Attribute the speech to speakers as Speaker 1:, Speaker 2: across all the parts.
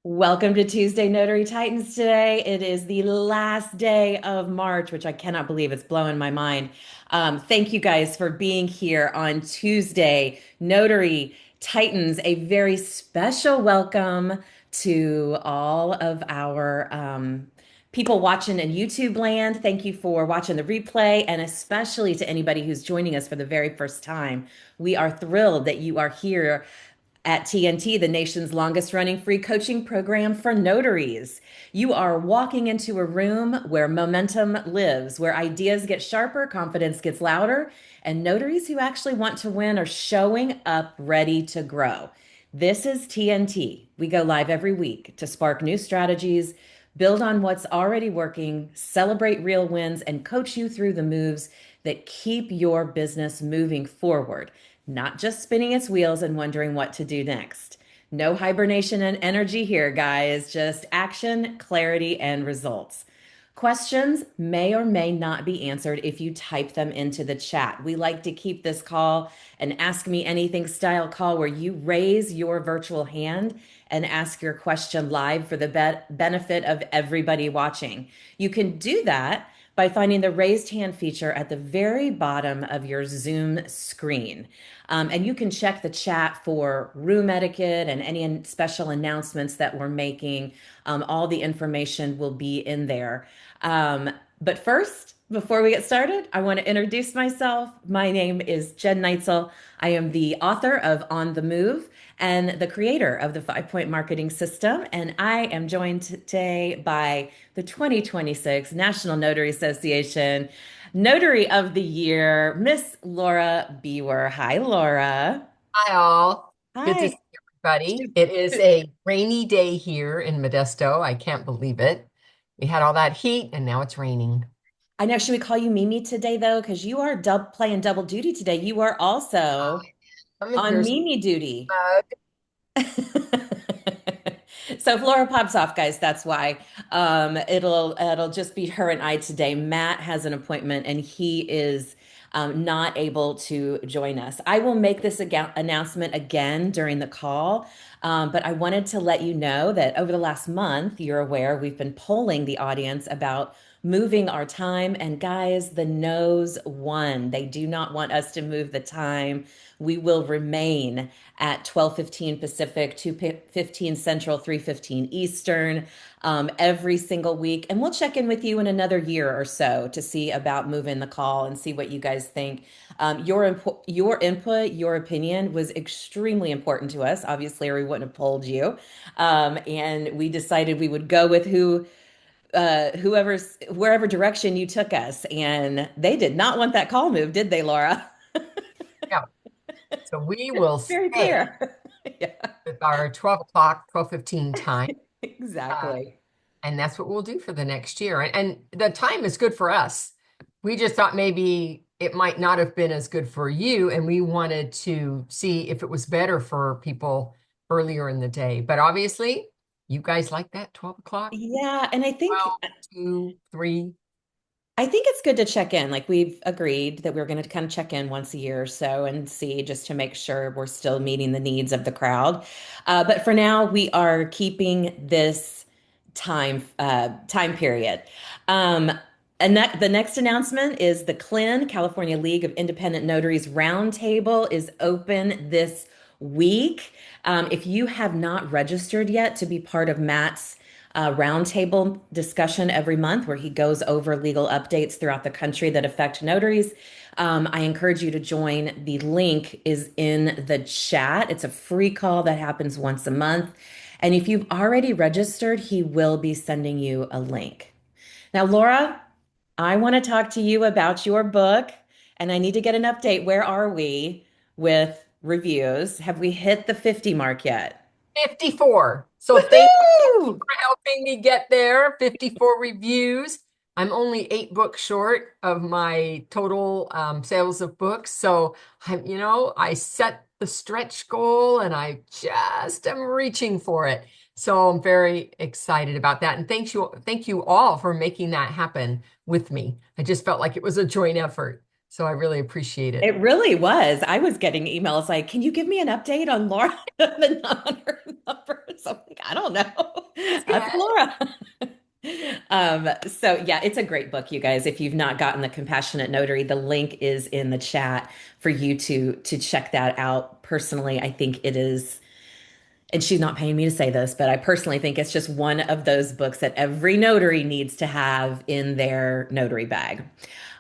Speaker 1: Welcome to Tuesday Notary Titans today. It is the last day of March, which I cannot believe. It's blowing my mind. Thank you guys for being here on Tuesday Notary Titans. A very special welcome to all of our people watching in YouTube land. Thank you for watching the replay, and especially to anybody who's joining us for the very first time. We are thrilled that you are here at TNT, the nation's longest running free coaching program for notaries. You are walking into a room where momentum lives, where ideas get sharper, confidence gets louder, and notaries who actually want to win are showing up ready to grow. This is TNT. We go live every week to spark new strategies, build on what's already working, celebrate real wins, and coach you through the moves that keep your business moving forward, not just spinning its wheels and wondering what to do next. No hibernation and energy here, guys, just action, clarity, and results. Questions may or may not be answered if you type them into the chat. We like to keep this call an Ask Me Anything style call where you raise your virtual hand and ask your question live for the benefit of everybody watching. You can do that by finding the raised hand feature at the very bottom of your Zoom screen. And you can check the chat for room etiquette and any special announcements that we're making. All the information will be in there. But first, before we get started, I want to introduce myself. My name is Jen Neitzel. I am the author of On the Move and the creator of the 5 Point Marketing System. And I am joined today by the 2026 National Notary Association Notary of the Year, Miss Laura Bewer. Hi, Laura.
Speaker 2: Hi, all. Good to see
Speaker 1: Hi.
Speaker 2: everybody. It is a rainy day here in Modesto. I can't believe it. We had all that heat and now it's raining.
Speaker 1: I know, should we call you Mimi today, though? Because you are playing double duty today. You are also on
Speaker 2: Here's
Speaker 1: Mimi duty.
Speaker 2: mug.
Speaker 1: So if Laura pops off, guys, that's why. It'll just be her and I today. Matt has an appointment and he is not able to join us. I will make this announcement again during the call, but I wanted to let you know that over the last month, you're aware we've been polling the audience about moving our time. And guys, the no's won. They do not want us to move the time. We will remain at 12:15 Pacific, 2:15 Central, 3:15 Eastern, every single week. And we'll check in with you in another year or so to see about moving the call and see what you guys think. Your input, your opinion was extremely important to us, obviously, or we wouldn't have polled you. And we decided we would go with wherever direction you took us. And they did not want that call move, did they, Laura?
Speaker 2: Yeah. So we will
Speaker 1: Very
Speaker 2: stay
Speaker 1: clear. Yeah,
Speaker 2: with our 12 o'clock, 12:15 time. Uh,
Speaker 1: exactly.
Speaker 2: and that's what we'll do for the next year. And the time is good for us. We just thought maybe it might not have been as good for you. And we wanted to see if it was better for people earlier in the day. But obviously, you guys like that 12 o'clock?
Speaker 1: Yeah, and
Speaker 2: 12, 2, 3.
Speaker 1: I think it's good to check in. Like we've agreed that we're going to kind of check in once a year or so and see just to make sure we're still meeting the needs of the crowd. But for now, we are keeping this time period. Um, and that the next announcement is the CLIN, California League of Independent Notaries Roundtable, is open this week. If you have not registered yet to be part of Matt's roundtable discussion every month where he goes over legal updates throughout the country that affect notaries. I encourage you to join. The link is in the chat. It's a free call that happens once a month. And if you've already registered, he will be sending you a link. Now, Laura, I want to talk to you about your book, and I need to get an update. Where are we with reviews? Have we hit the 50 mark yet?
Speaker 2: 54. So thank you
Speaker 1: Woohoo!
Speaker 2: for helping me get there. 54 reviews. I'm only 8 books short of my total sales of books. So I set the stretch goal and I just am reaching for it. So I'm very excited about that. And thank you all for making that happen with me. I just felt like it was a joint effort. So I really appreciate it.
Speaker 1: It really was. I was getting emails like, "Can you give me an update on Laura on her numbers?" I'm like, I don't know. So yeah, it's a great book, you guys. If you've not gotten The Compassionate Notary, the link is in the chat for you to check that out. Personally, I think it is, and she's not paying me to say this, but I personally think it's just one of those books that every notary needs to have in their notary bag.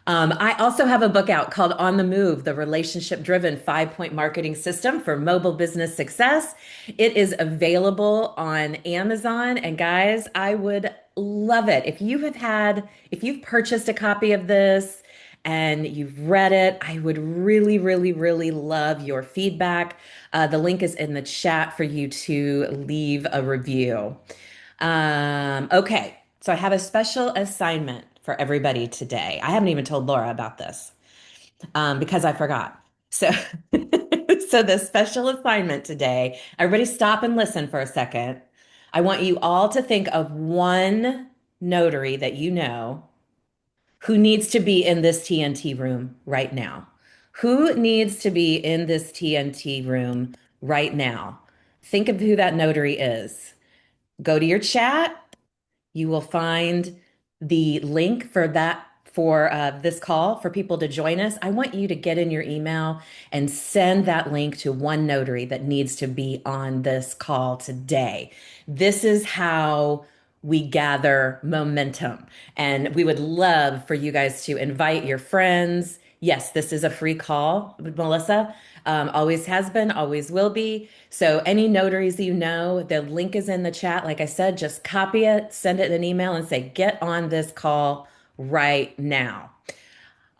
Speaker 1: I also have a book out called On the Move, the relationship driven 5 point marketing system for mobile business success. It is available on Amazon. And guys, I would love it. If you've purchased a copy of this and you've read it, I would really, really, really love your feedback. The link is in the chat for you to leave a review. Okay, so I have a special assignment for everybody today. I haven't even told Laura about this because I forgot. So, so the special assignment today, everybody stop and listen for a second. I want you all to think of one notary that you know who needs to be in this TNT room right now. Who needs to be in this TNT room right now? Think of who that notary is. Go to your chat. You will find the link for that for this call for people to join us. I want you to get in your email and send that link to one notary that needs to be on this call today. This is how we gather momentum. And we would love for you guys to invite your friends. Yes, this is a free call, Melissa. Always has been, always will be. So, any notaries you know, the link is in the chat. Like I said, just copy it, send it an email, and say, get on this call right now.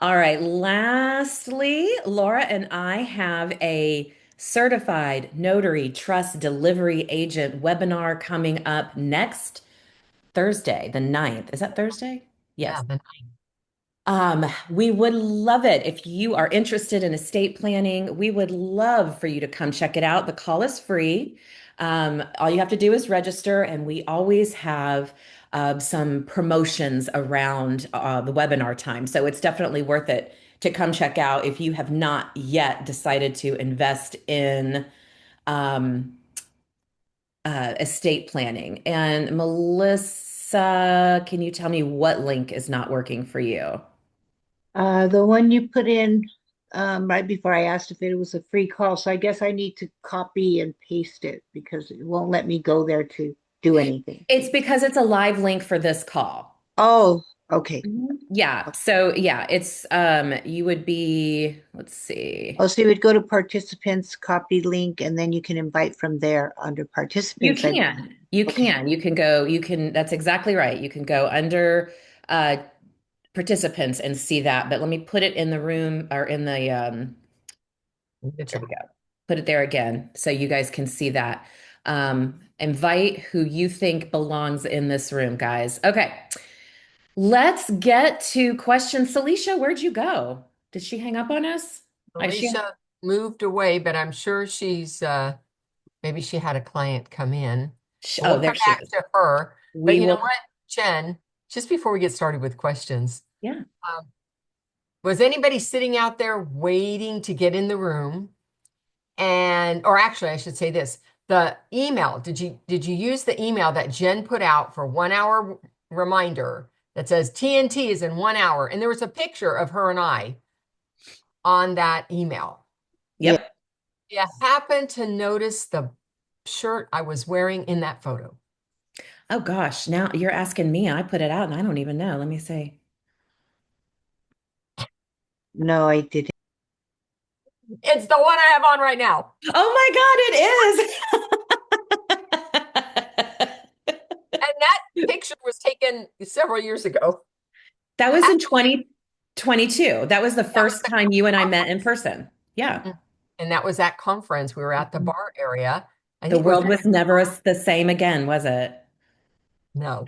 Speaker 1: All right. Lastly, Laura and I have a certified notary trust delivery agent webinar coming up next Thursday, the 9th. Is that Thursday?
Speaker 2: Yeah,
Speaker 1: Yes.
Speaker 2: then
Speaker 1: We would love it if you are interested in estate planning. We would love for you to come check it out. The call is free. All you have to do is register, and we always have some promotions around the webinar time. So it's definitely worth it to come check out if you have not yet decided to invest in um, estate planning. And Melissa, can you tell me what link is not working for you?
Speaker 3: The one you put in right before I asked if it was a free call. So I guess I need to copy and paste it because it won't let me go there to do anything.
Speaker 1: It's because it's a live link for this call.
Speaker 3: Oh, okay.
Speaker 1: Yeah. So yeah, it's you would be, let's see.
Speaker 3: Oh, so you would go to participants, copy link, and then you can invite from there under
Speaker 1: You
Speaker 3: participants. I
Speaker 1: can. You
Speaker 3: okay.
Speaker 1: can. You can go, you can, that's exactly right. You can go under uh participants and see that, but let me put it in the room or in the
Speaker 2: the
Speaker 1: there
Speaker 2: chat.
Speaker 1: we go. Put it there again so you guys can see that. Invite who you think belongs in this room, guys. Okay. Let's get to questions. Celicia, whered you go? Did she hang up on us? I she
Speaker 2: Alicia moved away, but I'm sure she's maybe she had a client come in. But
Speaker 1: Oh,
Speaker 2: we'll
Speaker 1: there
Speaker 2: come
Speaker 1: she
Speaker 2: back
Speaker 1: is.
Speaker 2: to her. But
Speaker 1: We
Speaker 2: you know
Speaker 1: will.
Speaker 2: what, Jen, just before we get started with questions,
Speaker 1: Yeah.
Speaker 2: um, was anybody sitting out there waiting to get in the room? And or actually I should say this, the email, did you use the email that Jen put out for 1 hour reminder that says TNT is in 1 hour? And there was a picture of her and I on that email.
Speaker 3: Yeah.
Speaker 1: Yep.
Speaker 2: You happen to notice the shirt I was wearing in that photo?
Speaker 1: Oh gosh, now you're asking me. I put it out and I don't even know. Let me see.
Speaker 3: No, I didn't.
Speaker 2: It's the one I have on right now.
Speaker 1: Oh my God, it is.
Speaker 2: And that picture was taken several years ago.
Speaker 1: That was in
Speaker 2: Actually,
Speaker 1: 2022. That was the
Speaker 2: that was
Speaker 1: first
Speaker 2: the
Speaker 1: time you and I met in
Speaker 2: conference.
Speaker 1: person. Yeah.
Speaker 2: And that was that conference. We were at the
Speaker 1: Mhm.
Speaker 2: bar area. I
Speaker 1: The
Speaker 2: think it was
Speaker 1: world was never the same again, was it?
Speaker 2: no.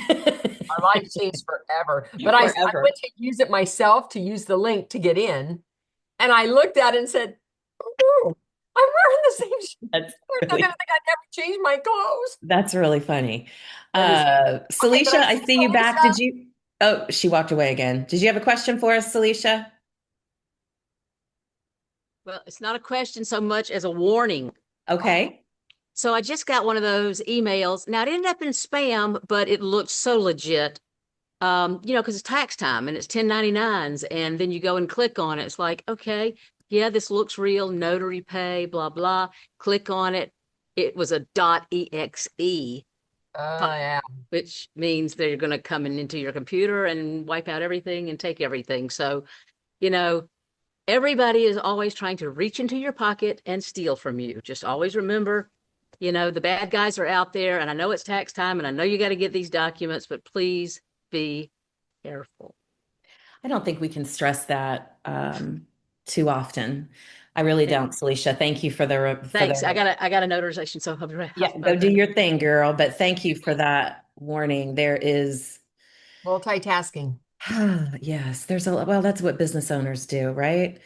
Speaker 2: Our life changed forever. But I
Speaker 1: Forever.
Speaker 2: went to use it myself to use the link to get in. And I looked at it and said, oh, I'm wearing the same shirt.
Speaker 1: That's
Speaker 2: They're going to
Speaker 1: really
Speaker 2: think I never changed my clothes.
Speaker 1: that's really funny.
Speaker 2: That is okay. But
Speaker 1: Celicia,
Speaker 2: I
Speaker 1: I
Speaker 2: see
Speaker 1: see you back.
Speaker 2: Alicia.
Speaker 1: Did you? Oh, she walked away again. Did you have a question for us, Celicia?
Speaker 4: Well, it's not a question so much as a warning.
Speaker 1: Okay.
Speaker 4: So I just got one of those emails. Now it ended up in spam, but it looked so legit. because it's tax time and it's 1099s, and then you go and click on it. It's like, okay, yeah, this looks real, notary pay, blah, blah. Click on it. It was a .exe
Speaker 2: Yeah.
Speaker 4: which means they're going to come into your computer and wipe out everything and take everything. So, you know, everybody is always trying to reach into your pocket and steal from you. Just always remember, the bad guys are out there, and I know it's tax time and I know you got to get these documents, but please be careful.
Speaker 1: I don't think we can stress that too often. I really
Speaker 4: Okay.
Speaker 1: don't, Celicia. Thank you for
Speaker 4: Thanks. I got a notarization, so I'll be right.
Speaker 1: yeah, go do your thing, girl. But thank you for that warning. There is
Speaker 2: Multitasking.
Speaker 1: yes, there's well, that's what business owners do, right?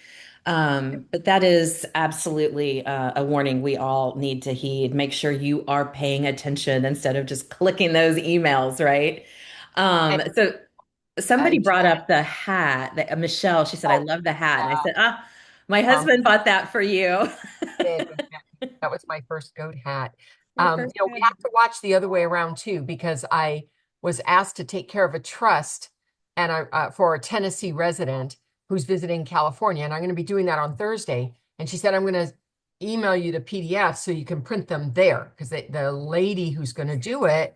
Speaker 1: But that is absolutely a warning we all need to heed. Make sure you are paying attention instead of just clicking those emails, right?
Speaker 2: And
Speaker 1: So somebody
Speaker 2: I'm
Speaker 1: brought up the hat that Michelle, she said, I
Speaker 2: oh,
Speaker 1: love the hat. And I
Speaker 2: yeah.
Speaker 1: said, my husband bought that for you.
Speaker 2: Did. That was my first goat hat.
Speaker 1: Your first
Speaker 2: We have to watch the other way around too, because I was asked to take care of a trust and for a Tennessee resident who's visiting California, and I'm going to be doing that on Thursday. And she said, I'm going to email you the PDF so you can print them there, because the lady who's going to do it,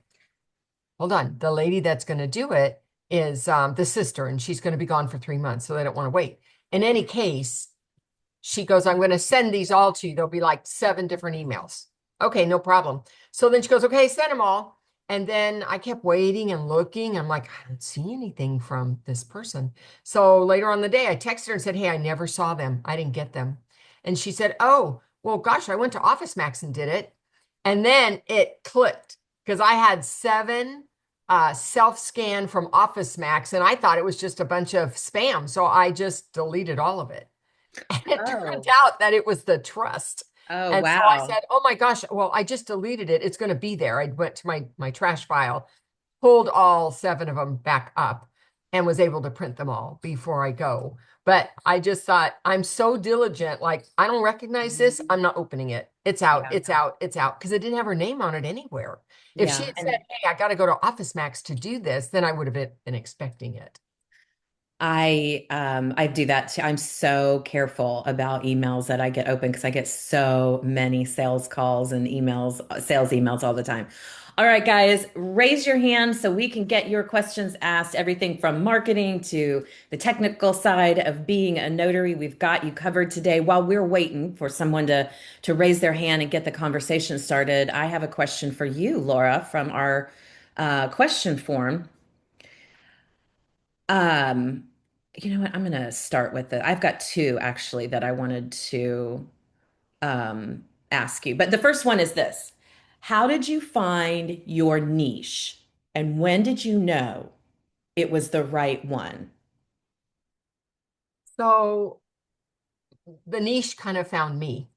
Speaker 2: hold on, the lady that's going to do it is the sister, and she's going to be gone for 3 months, so they don't want to wait. In any case, she goes, I'm going to send these all to you. There'll be like 7 different emails. Okay, no problem. So then she goes, okay, send them all. And then I kept waiting and looking. I'm like, I don't see anything from this person. So later on the day, I texted her and said, hey, I never saw them. I didn't get them. And she said, oh, well, gosh, I went to Office Max and did it. And then it clicked because I had 7 self-scan from Office Max, and I thought it was just a bunch of spam. So I just deleted all of it. And it turned
Speaker 1: Oh,
Speaker 2: out that it was the trust.
Speaker 1: oh,
Speaker 2: And so I
Speaker 1: wow.
Speaker 2: said, oh my gosh, well, I just deleted it. It's going to be there. I went to my trash file, pulled all 7 of them back up, and was able to print them all before I go. But I just thought, I'm so diligent. Like, I don't recognize this. I'm not opening it. It's out.
Speaker 1: Yeah.
Speaker 2: It's out. It's out. Because it didn't have her name on it anywhere. If she
Speaker 1: Yeah.
Speaker 2: had said, hey, I got to go to Office Max to do this, then I would have been expecting it.
Speaker 1: I do that too. I'm so careful about emails that I get open because I get so many sales calls and emails, sales emails all the time. All right, guys, raise your hand so we can get your questions asked. Everything from marketing to the technical side of being a notary. We've got you covered today. While we're waiting for someone to raise their hand and get the conversation started, I have a question for you, Laura, from our question form. Um, you know what? I'm gonna start with it. I've got 2 actually that I wanted to um, ask you. But the first one is this: how did you find your niche, and when did you know it was the right one?
Speaker 2: So the niche kind of found me.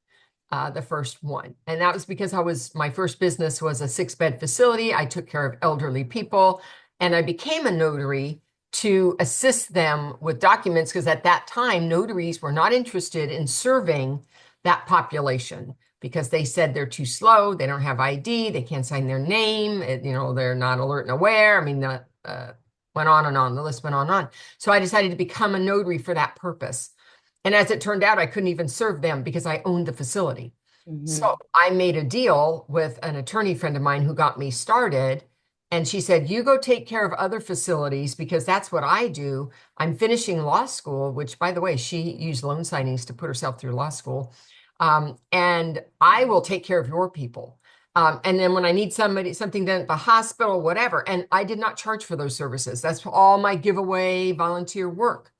Speaker 2: The first one. And that was because my first business was a 6-bed facility. I took care of elderly people, and I became a notary to assist them with documents because at that time, notaries were not interested in serving that population because they said they're too slow, they don't have ID, they can't sign their name, they're not alert and aware. I mean, went on and on, the list went on and on. So I decided to become a notary for that purpose. And as it turned out, I couldn't even serve them because I owned the facility.
Speaker 1: Mhm.
Speaker 2: So I made a deal with an attorney friend of mine who got me started. And she said, you go take care of other facilities because that's what I do. I'm finishing law school, which, by the way, she used loan signings to put herself through law school. And I will take care of your people. And then when I need something done at the hospital, whatever. And I did not charge for those services. That's all my giveaway volunteer work.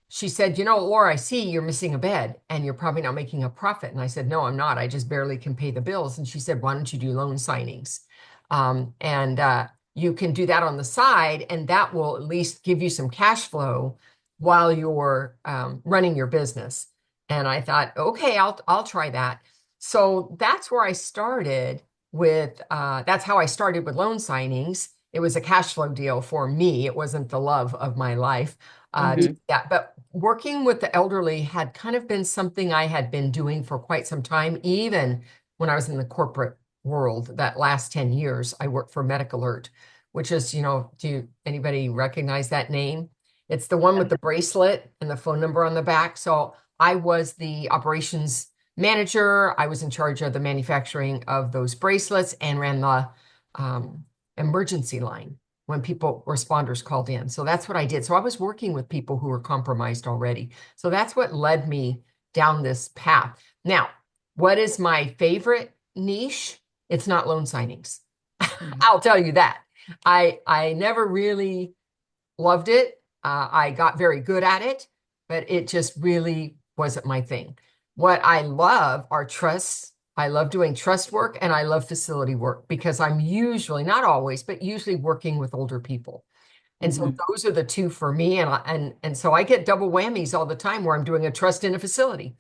Speaker 2: She said, Laura, I see you're missing a bed and you're probably not making a profit. And I said, no, I'm not. I just barely can pay the bills. And she said, why don't you do loan signings? And you can do that on the side, and that will at least give you some cash flow while you're running your business. And I thought, okay, I'll try that. So that's where I started that's how I started with loan signings. It was a cash flow deal for me. It wasn't the love of my life. To
Speaker 1: Mhm.
Speaker 2: that. But working with the elderly had kind of been something I had been doing for quite some time, even when I was in the corporate world. That last 10 years, I worked for MedicAlert, which is, do anybody recognize that name? It's the one with the bracelet and the phone number on the back. So I was the operations manager. I was in charge of the manufacturing of those bracelets and ran the emergency line when responders called in. So that's what I did. So I was working with people who were compromised already. So that's what led me down this path. Now, what is my favorite niche? It's not loan signings.
Speaker 1: Mhm.
Speaker 2: I'll tell you that. I never really loved it. I got very good at it, but it just really wasn't my thing. What I love are trusts. I love doing trust work and I love facility work because I'm usually, not always, but usually working with older people. And so
Speaker 1: Mhm.
Speaker 2: those are the two for me. And so I get double whammies all the time where I'm doing a trust in a facility.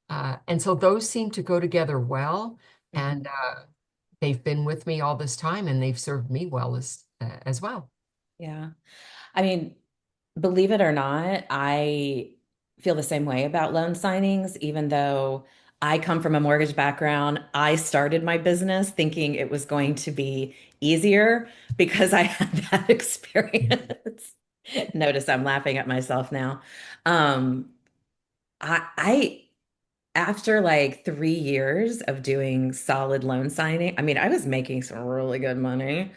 Speaker 2: And so those seem to go together well. And
Speaker 1: Mhm.
Speaker 2: they've been with me all this time and they've served me well as well.
Speaker 1: Yeah. I mean, believe it or not, I feel the same way about loan signings, even though I come from a mortgage background. I started my business thinking it was going to be easier because I had that experience. Notice I'm laughing at myself now. Um, I after like 3 years of doing solid loan signing, I mean, I was making some really good money.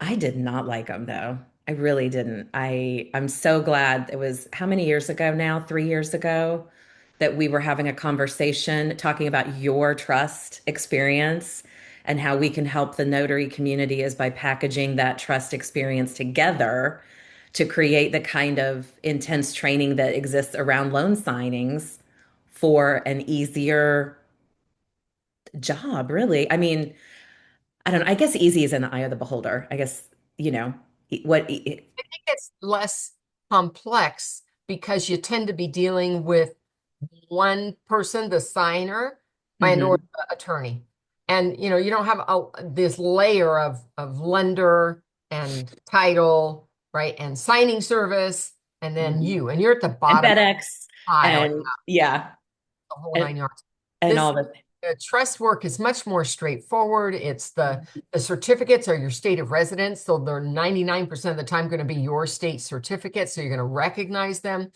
Speaker 1: I did not like them though. I really didn't. I'm so glad it was how many years ago now? 3 years ago that we were having a conversation talking about your trust experience and how we can help the notary community is by packaging that trust experience together to create the kind of intense training that exists around loan signings for an easier job, really. I mean, I don't know. I guess easy is in the eye of the beholder. I guess, you know, what,
Speaker 2: Think it's less complex because you tend to be dealing with one person, the signer, and or
Speaker 1: mhm,
Speaker 2: the attorney. And you don't have this layer of lender and title, right? And signing service, and then
Speaker 1: mhm.
Speaker 2: you. And you're at the
Speaker 1: And
Speaker 2: bottom of
Speaker 1: FedEx
Speaker 2: the pile,
Speaker 1: and yeah,
Speaker 2: the whole
Speaker 1: and,
Speaker 2: 9 yards.
Speaker 1: and
Speaker 2: This
Speaker 1: all the,
Speaker 2: trust work is much more straightforward. It's the certificates are your state of residence, so they're 99% of the time going to be your state certificate, so you're going to recognize them.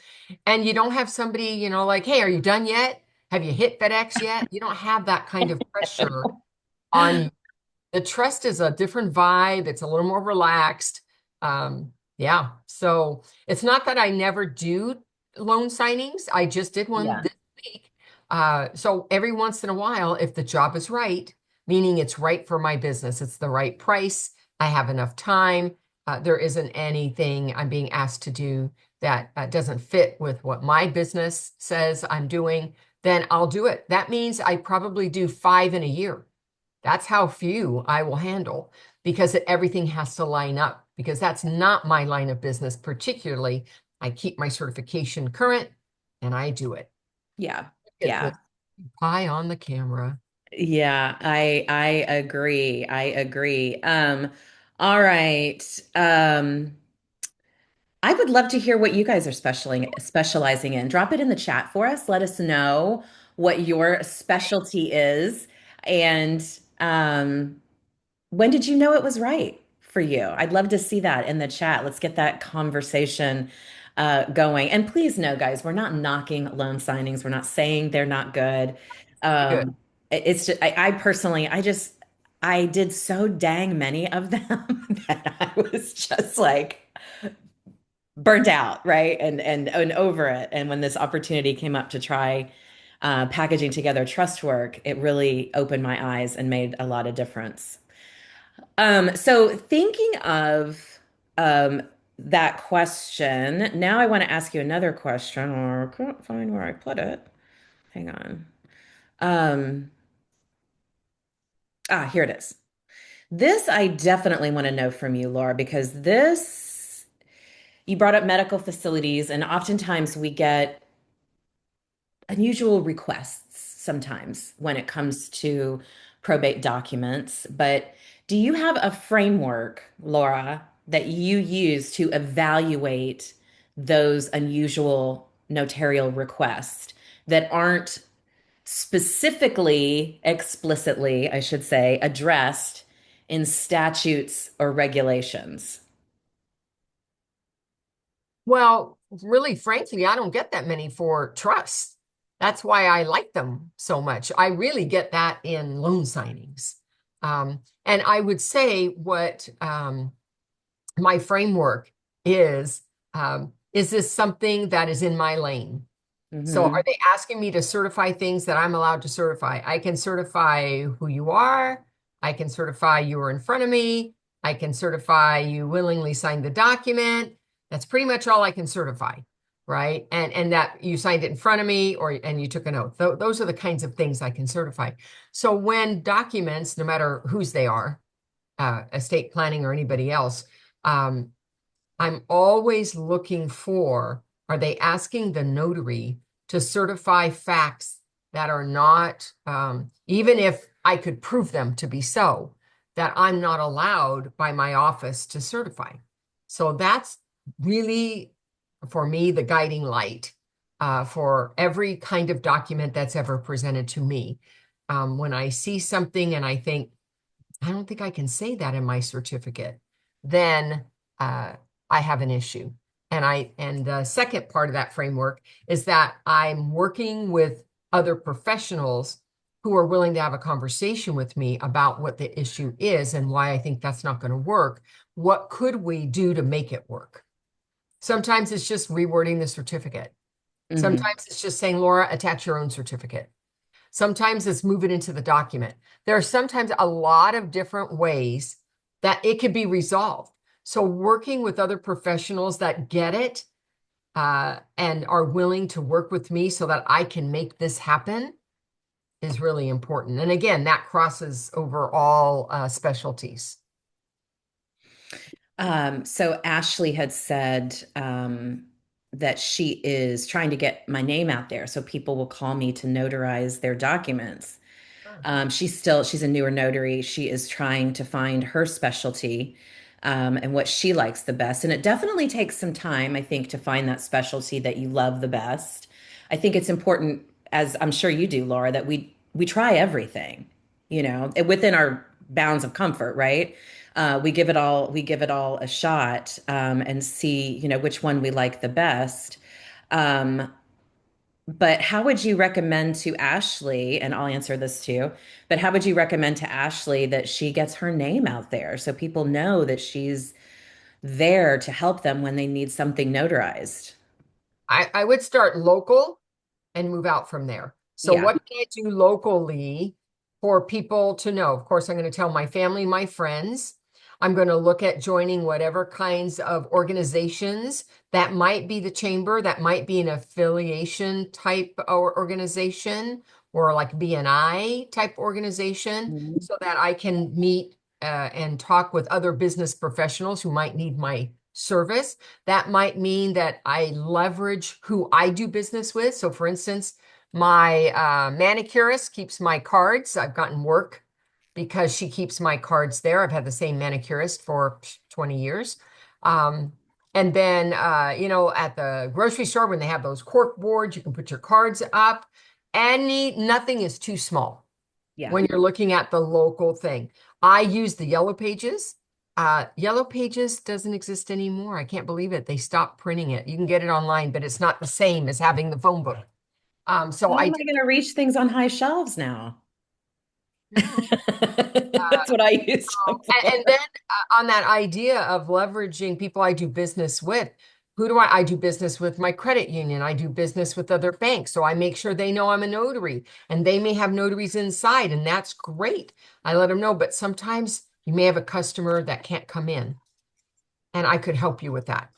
Speaker 2: And you don't have somebody, like, hey, are you done yet? Have you hit FedEx yet? You don't have that kind of pressure on you. The trust is a different vibe. It's a little more relaxed. Yeah. So it's not that I never do loan signings. I just did one
Speaker 1: yeah,
Speaker 2: this week. So every once in a while, if the job is right, meaning it's right for my business, it's the right price, I have enough time, there isn't anything I'm being asked to do that doesn't fit with what my business says I'm doing, then I'll do it. That means I probably do 5 in a year. That's how few I will handle because everything has to line up because that's not my line of business, particularly. I keep my certification current and I do it.
Speaker 1: yeah,
Speaker 2: Get this
Speaker 1: yeah,
Speaker 2: pie on the camera.
Speaker 1: yeah. I agree. I agree. All right. I would love to hear what you guys are specializing in. Drop it in the chat for us. Let us know what your specialty is. And when did you know it was right for you? I'd love to see that in the chat. Let's get that conversation going. And please know, guys, we're not knocking loan signings. We're not saying they're not good.
Speaker 2: Good.
Speaker 1: It's just, I personally, I did so dang many of them that I was just like burnt out, right? And over it. And when this opportunity came up to try packaging together trust work, it really opened my eyes and made a lot of difference. So thinking of that question, now I want to ask you another question, or I can't find where I put it. Hang on. Um, Here it is. This I definitely want to know from you, Laura, because this you brought up medical facilities, and oftentimes we get unusual requests sometimes when it comes to probate documents. But do you have a framework, Laura, that you use to evaluate those unusual notarial requests that aren't specifically, explicitly, I should say, addressed in statutes or regulations?
Speaker 2: Well, really, frankly, I don't get that many for trusts. That's why I like them so much. I really get that in loan signings. And I would say what my framework is this something that is in my lane? So are
Speaker 1: Hmm.
Speaker 2: they asking me to certify things that I'm allowed to certify? I can certify who you are. I can certify you were in front of me. I can certify you willingly signed the document. That's pretty much all I can certify, right? And that you signed it in front of me or and you took an oath. Those are the kinds of things I can certify. So when documents, no matter whose they are, estate planning or anybody else, um, I'm always looking for, are they asking the notary to certify facts that are not, even if I could prove them to be so, that I'm not allowed by my office to certify. So that's really, for me, the guiding light for every kind of document that's ever presented to me. When I see something and I think, I don't think I can say that in my certificate, then uh, I have an issue. And the second part of that framework is that I'm working with other professionals who are willing to have a conversation with me about what the issue is and why I think that's not going to work. What could we do to make it work? Sometimes it's just rewording the certificate.
Speaker 1: Hmm.
Speaker 2: Sometimes it's just saying, Laura, attach your own certificate. Sometimes it's move it into the document. There are sometimes a lot of different ways that it could be resolved. So working with other professionals that get it and are willing to work with me so that I can make this happen is really important. And again, that crosses over all specialties.
Speaker 1: So Ashley had said that she is trying to get my name out there so people will call me to notarize their documents. She's a newer notary. She is trying to find her specialty, and what she likes the best. And it definitely takes some time, I think, to find that specialty that you love the best. I think it's important, as I'm sure you do, Laura, that we try everything, within our bounds of comfort, right? We give it all a shot, and see, which one we like the best. Um, but how would you recommend to Ashley, and I'll answer this too, but how would you recommend to Ashley that she gets her name out there so people know that she's there to help them when they need something notarized?
Speaker 2: I would start local and move out from there. So
Speaker 1: Yeah.
Speaker 2: what can I do locally for people to know? Of course, I'm going to tell my family, my friends. I'm going to look at joining whatever kinds of organizations that might be the chamber, that might be an affiliation type or organization, or like BNI type organization,
Speaker 1: Mhm.
Speaker 2: so that I can meet and talk with other business professionals who might need my service. That might mean that I leverage who I do business with. So, for instance, my manicurist keeps my cards. I've gotten work because she keeps my cards there. I've had the same manicurist for 20 years. Um, and then, at the grocery store, when they have those cork boards, you can put your cards up. Nothing is too small
Speaker 1: Yeah.
Speaker 2: when you're looking at the local thing. I use the Yellow Pages. Yellow Pages doesn't exist anymore. I can't believe it. They stopped printing it. You can get it online, but it's not the same as having the phone book. So
Speaker 1: How
Speaker 2: I
Speaker 1: am
Speaker 2: did.
Speaker 1: I going to reach things on high shelves now?
Speaker 2: Yeah.
Speaker 1: That's what I used them
Speaker 2: And then
Speaker 1: for.
Speaker 2: on that idea of leveraging people I do business with, who do I do business with? My credit union. I do business with other banks. So I make sure they know I'm a notary and they may have notaries inside, and that's great. I let them know, but sometimes you may have a customer that can't come in, and I could help you with that.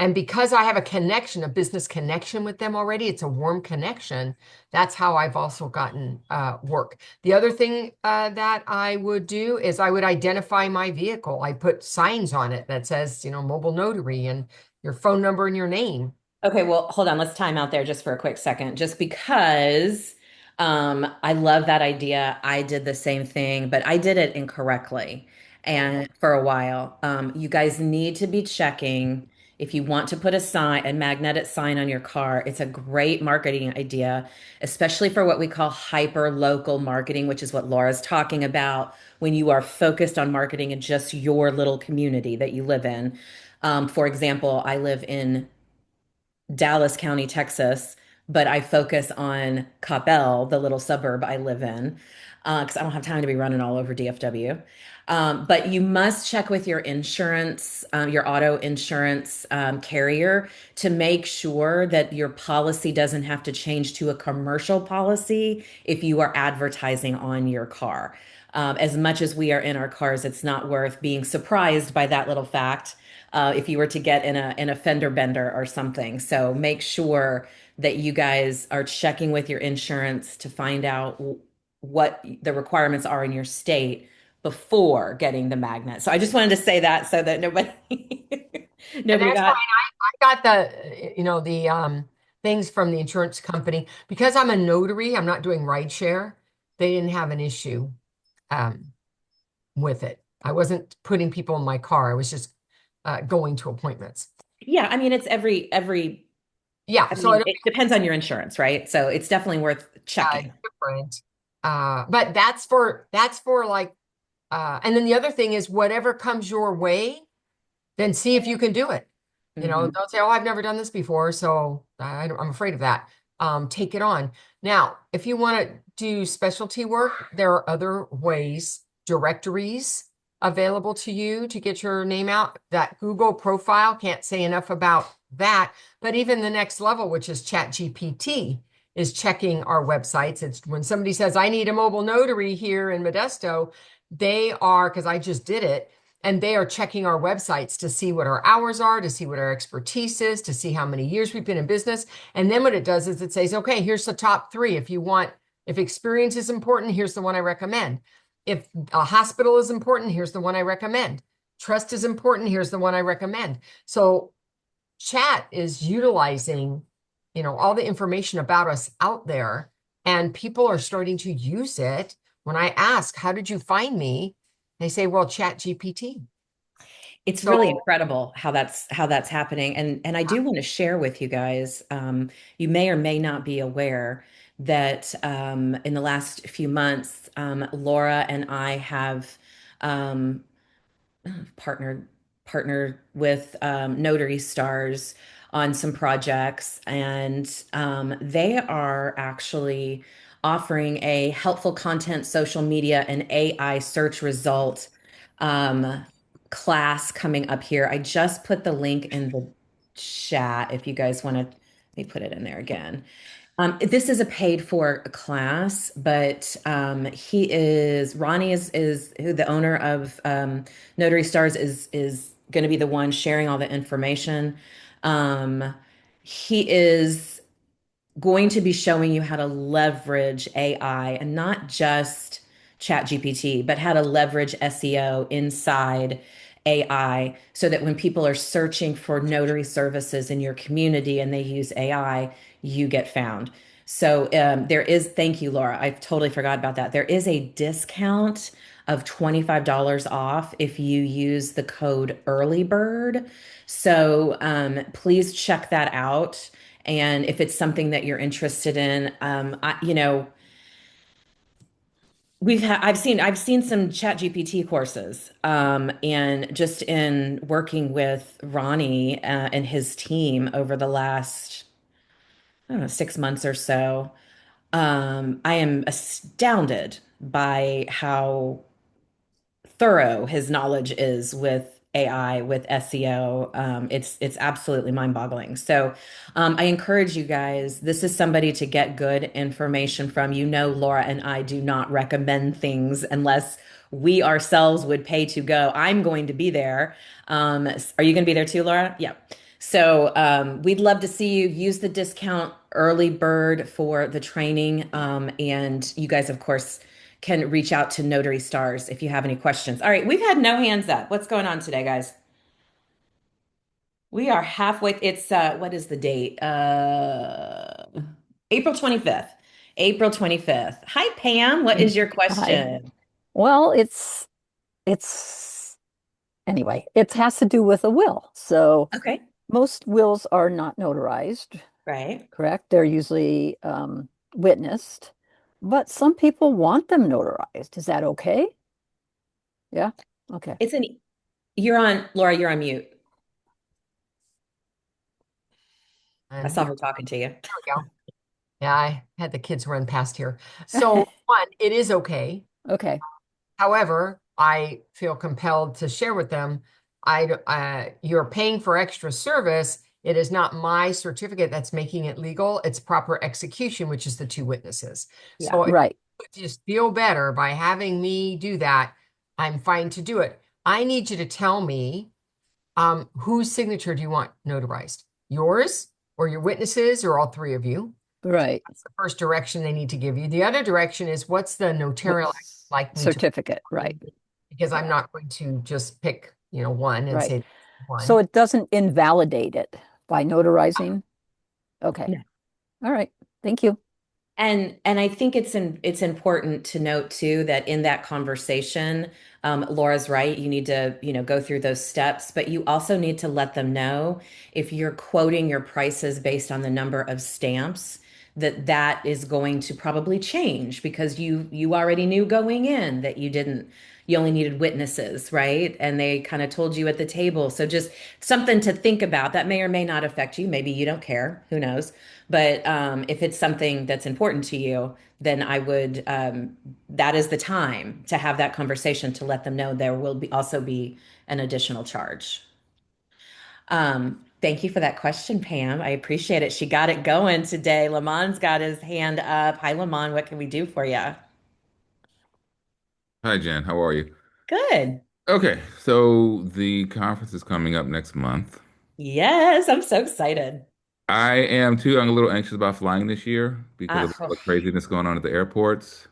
Speaker 2: And because I have a connection, a business connection with them already, it's a warm connection. That's how I've also gotten work. The other thing that I would do is I would identify my vehicle. I put signs on it that says, mobile notary and your phone number and your name.
Speaker 1: Okay, well, hold on. Let's time out there just for a quick second. Just because I love that idea. I did the same thing, but I did it incorrectly and for a while. You guys need to be checking If you want to put a magnetic sign on your car, it's a great marketing idea, especially for what we call hyper local marketing, which is what Laura's talking about when you are focused on marketing in just your little community that you live in. For example, I live in Dallas County, Texas, but I focus on Coppell, the little suburb I live in, because I don't have time to be running all over DFW. But you must check with your insurance, your auto insurance carrier to make sure that your policy doesn't have to change to a commercial policy if you are advertising on your car. As much as we are in our cars, it's not worth being surprised by that little fact if you were to get in a fender bender or something. So make sure that you guys are checking with your insurance to find out what the requirements are in your state before getting the magnet. So I just wanted to say that so that nobody
Speaker 2: And
Speaker 1: nobody
Speaker 2: that's fine.
Speaker 1: got.
Speaker 2: I got the things from the insurance company because I'm a notary. I'm not doing rideshare. They didn't have an issue um, with it. I wasn't putting people in my car. I was just going to appointments.
Speaker 1: Yeah, I mean it's every
Speaker 2: Yeah.
Speaker 1: I
Speaker 2: So
Speaker 1: mean it depends on your insurance, right? So it's definitely worth checking.
Speaker 2: different. But that's for like and then the other thing is whatever comes your way, then see if you can do it.
Speaker 1: Mhm.
Speaker 2: Don't say, "Oh, I've never done this before, so I'm afraid of that." Take it on. Now, if you want to do specialty work, there are other ways, directories available to you to get your name out. That Google profile, can't say enough about that. But even the next level, which is ChatGPT, is checking our websites. It's when somebody says, "I need a mobile notary here in Modesto," they are, because I just did it, and they are checking our websites to see what our hours are, to see what our expertise is, to see how many years we've been in business. And then what it does is it says, okay, here's the top three. If experience is important, here's the one I recommend. If a hospital is important, here's the one I recommend. Trust is important, here's the one I recommend. So chat is utilizing, all the information about us out there, and people are starting to use it. When I ask, how did you find me? They say, well, chat GPT.
Speaker 1: It's really
Speaker 2: So
Speaker 1: incredible how that's happening. And I do want to share with you guys, you may or may not be aware that in the last few months, Laura and I have um, partnered partnered with Notary Stars on some projects, and they are actually offering a helpful content, social media, and AI search result um, class coming up here. I just put the link in the chat if you guys want to. Let me put it in there again. This is a paid for class, but Ronnie is who the owner of Notary Stars is going to be the one sharing all the information. Um, he is going to be showing you how to leverage AI and not just Chat GPT, but how to leverage SEO inside AI so that when people are searching for notary services in your community and they use AI, you get found. So thank you, Laura. I totally forgot about that. There is a discount of $25 off if you use the code early bird. So please check that out. And if it's something that you're interested in, I've seen some Chat GPT courses, and just in working with Ronnie and his team over the last, I don't know, 6 months or so. I am astounded by how thorough his knowledge is with AI, with SEO. It's absolutely mind-boggling. So I encourage you guys, this is somebody to get good information from. Laura and I do not recommend things unless we ourselves would pay to go. I'm going to be there. Are you going to be there too, Laura? Yeah. So we'd love to see you use the discount early bird for the training. And you guys, of course, can reach out to Notary Stars if you have any questions. All right, we've had no hands up. What's going on today, guys? We are halfway. It's what is the date? April 25th. April 25th. Hi, Pam. What is your
Speaker 5: Hi.
Speaker 1: question?
Speaker 5: Well, it's anyway, it has to do with a will. So
Speaker 1: Okay.
Speaker 5: most wills are not notarized,
Speaker 1: Right?
Speaker 5: correct? They're usually witnessed, but some people want them notarized. Is that okay? Yeah. Okay.
Speaker 1: It's an You're on, Laura, you're on mute. I
Speaker 2: And
Speaker 1: saw
Speaker 2: here
Speaker 1: her talking to you.
Speaker 2: we go. Yeah, I had the kids run past here. So, one, it is okay.
Speaker 5: Okay.
Speaker 2: However, I feel compelled to share with them, you're paying for extra service. It is not my certificate that's making it legal. It's proper execution, which is the two witnesses.
Speaker 1: Yeah.
Speaker 2: So if
Speaker 5: Right.
Speaker 2: you just feel better by having me do that, I'm fine to do it. I need you to tell me, whose signature do you want notarized? Yours or your witnesses or all three of you?
Speaker 5: Right.
Speaker 2: That's the first direction they need to give you. The other direction is what's the notarial act
Speaker 5: What's
Speaker 2: like me to,
Speaker 5: certificate? Right.
Speaker 2: because I'm
Speaker 5: Yeah.
Speaker 2: not going to just pick, one and
Speaker 5: Right.
Speaker 2: say
Speaker 5: So
Speaker 2: one.
Speaker 5: it doesn't invalidate it by notarizing. Okay.
Speaker 1: No.
Speaker 5: All right. Thank you.
Speaker 1: And I think it's important to note too that in that conversation, Laura's right. You need to, go through those steps, but you also need to let them know if you're quoting your prices based on the number of stamps, that is going to probably change because you already knew going in that you only needed witnesses, right? And they kind of told you at the table. So just something to think about that may or may not affect you. Maybe you don't care, who knows? But if it's something that's important to you, then I would, that is the time to have that conversation to let them know there will also be an additional charge. Thank you for that question, Pam. I appreciate it. She got it going today. Lamont's got his hand up. Hi, Lamont. What can we do for you?
Speaker 6: Hi, Jen. How are you?
Speaker 1: Good.
Speaker 6: Okay, so the conference is coming up next month.
Speaker 1: Yes, I'm so excited.
Speaker 6: I am too. I'm a little anxious about flying this year because of all
Speaker 1: Oh,
Speaker 6: the craziness going on at the airports.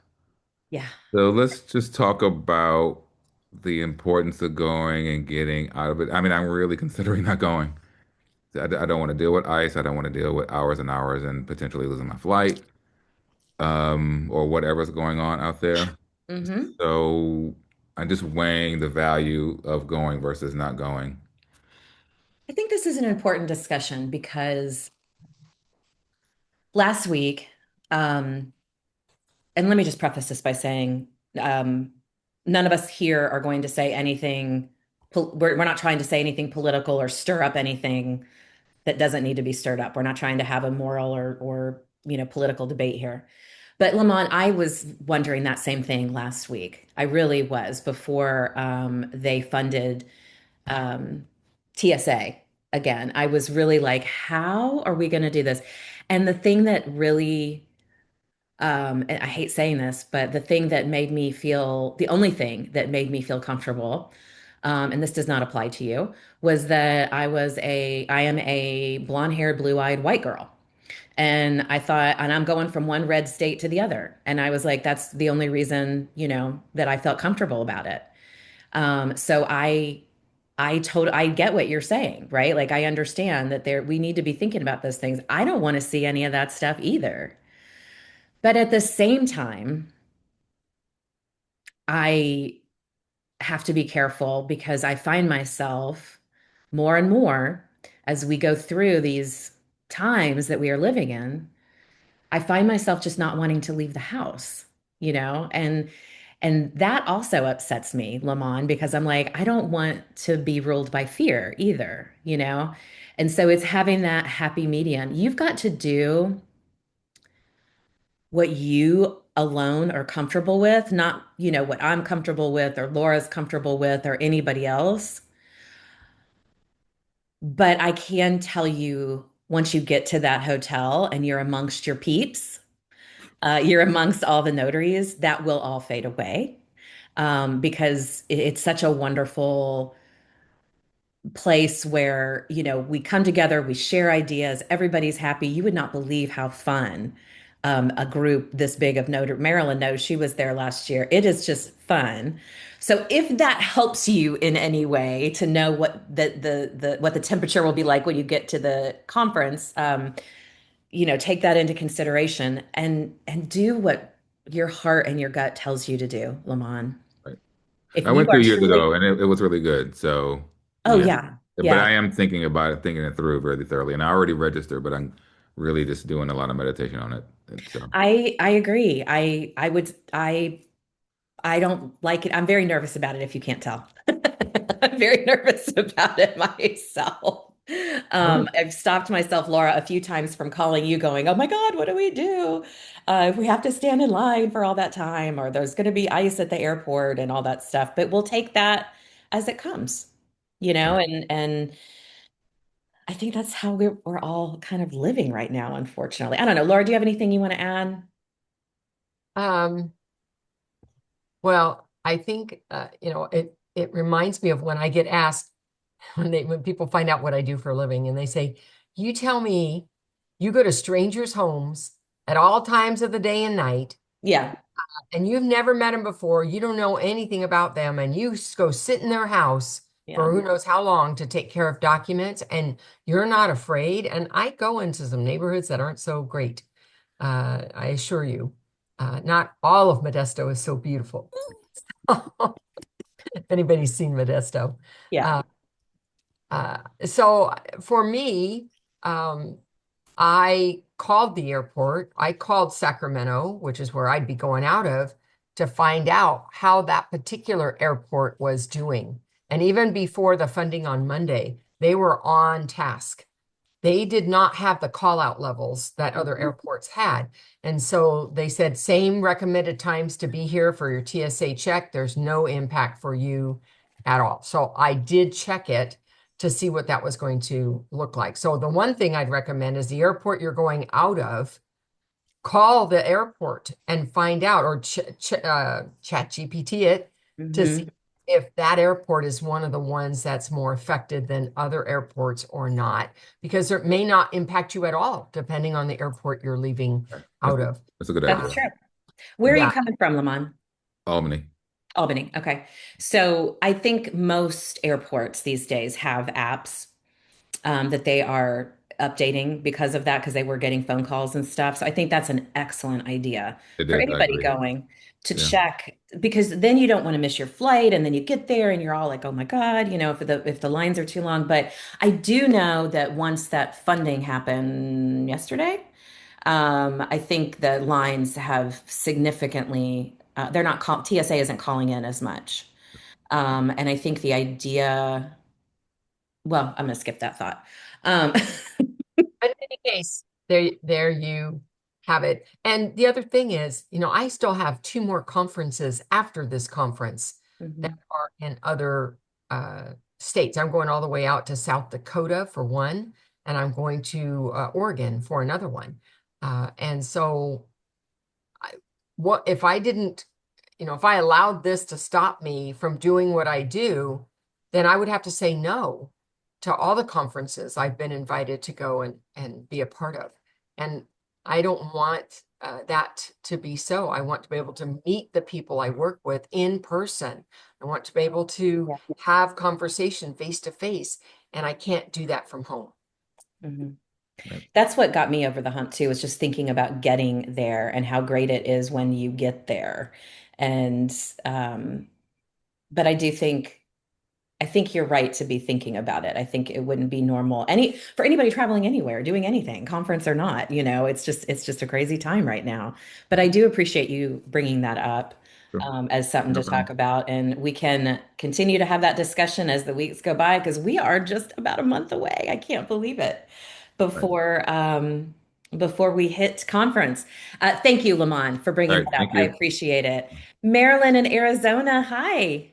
Speaker 1: yeah.
Speaker 6: So let's just talk about the importance of going and getting out of it. I mean, I'm really considering not going. I don't want to deal with ice. I don't want to deal with hours and hours and potentially losing my flight, or whatever's going on out there.
Speaker 1: Hmm.
Speaker 6: So I'm just weighing the value of going versus not going.
Speaker 1: I think this is an important discussion because last week, um, and let me just preface this by saying, um, none of us here are going to say anything. We're not trying to say anything political or stir up anything that doesn't need to be stirred up. We're not trying to have a moral or political debate here. But Lamont, I was wondering that same thing last week. I really was before they funded um, TSA again. I was really like, how are we going to do this? And the thing that really and I hate saying this, but the only thing that made me feel comfortable, and this does not apply to you, was that I am a blonde-haired, blue-eyed white girl. And I thought, and I'm going from one red state to the other. And I was like, that's the only reason, that I felt comfortable about it. So I get what you're saying, right? Like I understand that we need to be thinking about those things. I don't want to see any of that stuff either. But at the same time, I have to be careful because I find myself more and more as we go through these times that we are living in, I find myself just not wanting to leave the house, and that also upsets me, Lamont, because I'm like, I don't want to be ruled by fear either. And so it's having that happy medium. You've got to do what you alone are comfortable with, not, what I'm comfortable with or Laura's comfortable with or anybody else. But I can tell you, once you get to that hotel and you're amongst your peeps, you're amongst all the notaries, that will all fade away because it's such a wonderful place where, we come together, we share ideas, everybody's happy. You would not believe how fun a group this big of Notre Maryland knows. She was there last year. It is just fun. So if that helps you in any way to know what what the temperature will be like when you get to the conference, take that into consideration and do what your heart and your gut tells you to do, Lamont.
Speaker 6: Right.
Speaker 1: If
Speaker 6: I
Speaker 1: you
Speaker 6: went
Speaker 1: are
Speaker 6: 2 years
Speaker 1: truly,
Speaker 6: ago and it was really good. So
Speaker 1: oh
Speaker 6: yeah.
Speaker 1: yeah.
Speaker 6: But I am thinking about it, thinking it through very thoroughly. And I already registered, but I'm really just doing a lot of meditation on it. And so,
Speaker 1: I agree. I don't like it. I'm very nervous about it if you can't tell. I'm very nervous about it myself.
Speaker 2: Oh,
Speaker 1: I've stopped myself, Laura, a few times from calling you going, "Oh my God, what do we do? If we have to stand in line for all that time, or there's going to be ice at the airport and all that stuff." But we'll take that as it comes,
Speaker 6: right.
Speaker 1: and I think that's how we're all kind of living right now, unfortunately. I don't know. Laura, do you have anything you want to add?
Speaker 2: um, well, I think it reminds me of when I get asked when people find out what I do for a living and they say, "You tell me you go to strangers' homes at all times of the day and night,
Speaker 1: Yeah.
Speaker 2: and you've never met them before, you don't know anything about them, and you go sit in their house
Speaker 1: Yeah.
Speaker 2: for who knows how long to take care of documents, and you're not afraid." And I go into some neighborhoods that aren't so great. I assure you, not all of Modesto is so beautiful. If anybody's seen Modesto.
Speaker 1: Yeah.
Speaker 2: Uh, so for me, um, I called the airport. I called Sacramento, which is where I'd be going out of, to find out how that particular airport was doing. And even before the funding on Monday, they were on task. They did not have the call out levels that other airports had. And so they said, same recommended times to be here for your TSA check. There's no impact for you at all. So I did check it to see what that was going to look like. So the one thing I'd recommend is the airport you're going out of, call the airport and find out, or chat GPT it to see
Speaker 1: Hmm.
Speaker 2: if that airport is one of the ones that's more affected than other airports or not, because it may not impact you at all, depending on the airport you're leaving
Speaker 6: That's,
Speaker 2: out of.
Speaker 6: that's a good
Speaker 1: That's
Speaker 2: Uh,
Speaker 6: idea.
Speaker 1: true. Where are you
Speaker 2: yeah.
Speaker 1: coming from, Lamont?
Speaker 6: Albany.
Speaker 1: Albany. Okay. So I think most airports these days have apps that they are updating because of that, because they were getting phone calls and stuff. So I think that's an excellent idea
Speaker 6: It
Speaker 1: for
Speaker 6: is. I
Speaker 1: anybody
Speaker 6: agree.
Speaker 1: going to
Speaker 6: Yeah.
Speaker 1: check, because then you don't want to miss your flight, and then you get there and you're all like, "Oh my God," if the lines are too long. But I do know that once that funding happened yesterday, I think the lines have significantly, they're not call, TSA isn't calling in as much. And I think the idea, well, I'm going to skip that thought. Um,
Speaker 2: But in any case, there you have it. And the other thing is, I still have two more conferences after this conference that
Speaker 1: mhm.
Speaker 2: are in other states. I'm going all the way out to South Dakota for one, and I'm going to Oregon for another one. And so, I, what if I didn't, if I allowed this to stop me from doing what I do, then I would have to say no to all the conferences I've been invited to go and be a part of. And I don't want that to be so. I want to be able to meet the people I work with in person. I want to be able to
Speaker 1: Yeah.
Speaker 2: have conversation face to face, and I can't do that from home.
Speaker 1: Mhm.
Speaker 6: Right.
Speaker 1: That's what got me over the hump too, is just thinking about getting there and how great it is when you get there. And um, but I think you're right to be thinking about it. I think it wouldn't be normal for anybody traveling anywhere, doing anything, conference or not, it's just a crazy time right now. But I do appreciate you bringing that up
Speaker 6: Sure.
Speaker 1: as something
Speaker 6: No
Speaker 1: to talk
Speaker 6: problem.
Speaker 1: about, and we can continue to have that discussion as the weeks go by, because we are just about a month away. I can't believe it
Speaker 6: Right.
Speaker 1: before we hit conference. Thank you, Lamont, for
Speaker 6: All
Speaker 1: bringing
Speaker 6: right.
Speaker 1: that up.
Speaker 6: Thank
Speaker 1: I
Speaker 6: you.
Speaker 1: appreciate it. Marilyn in Arizona, hi.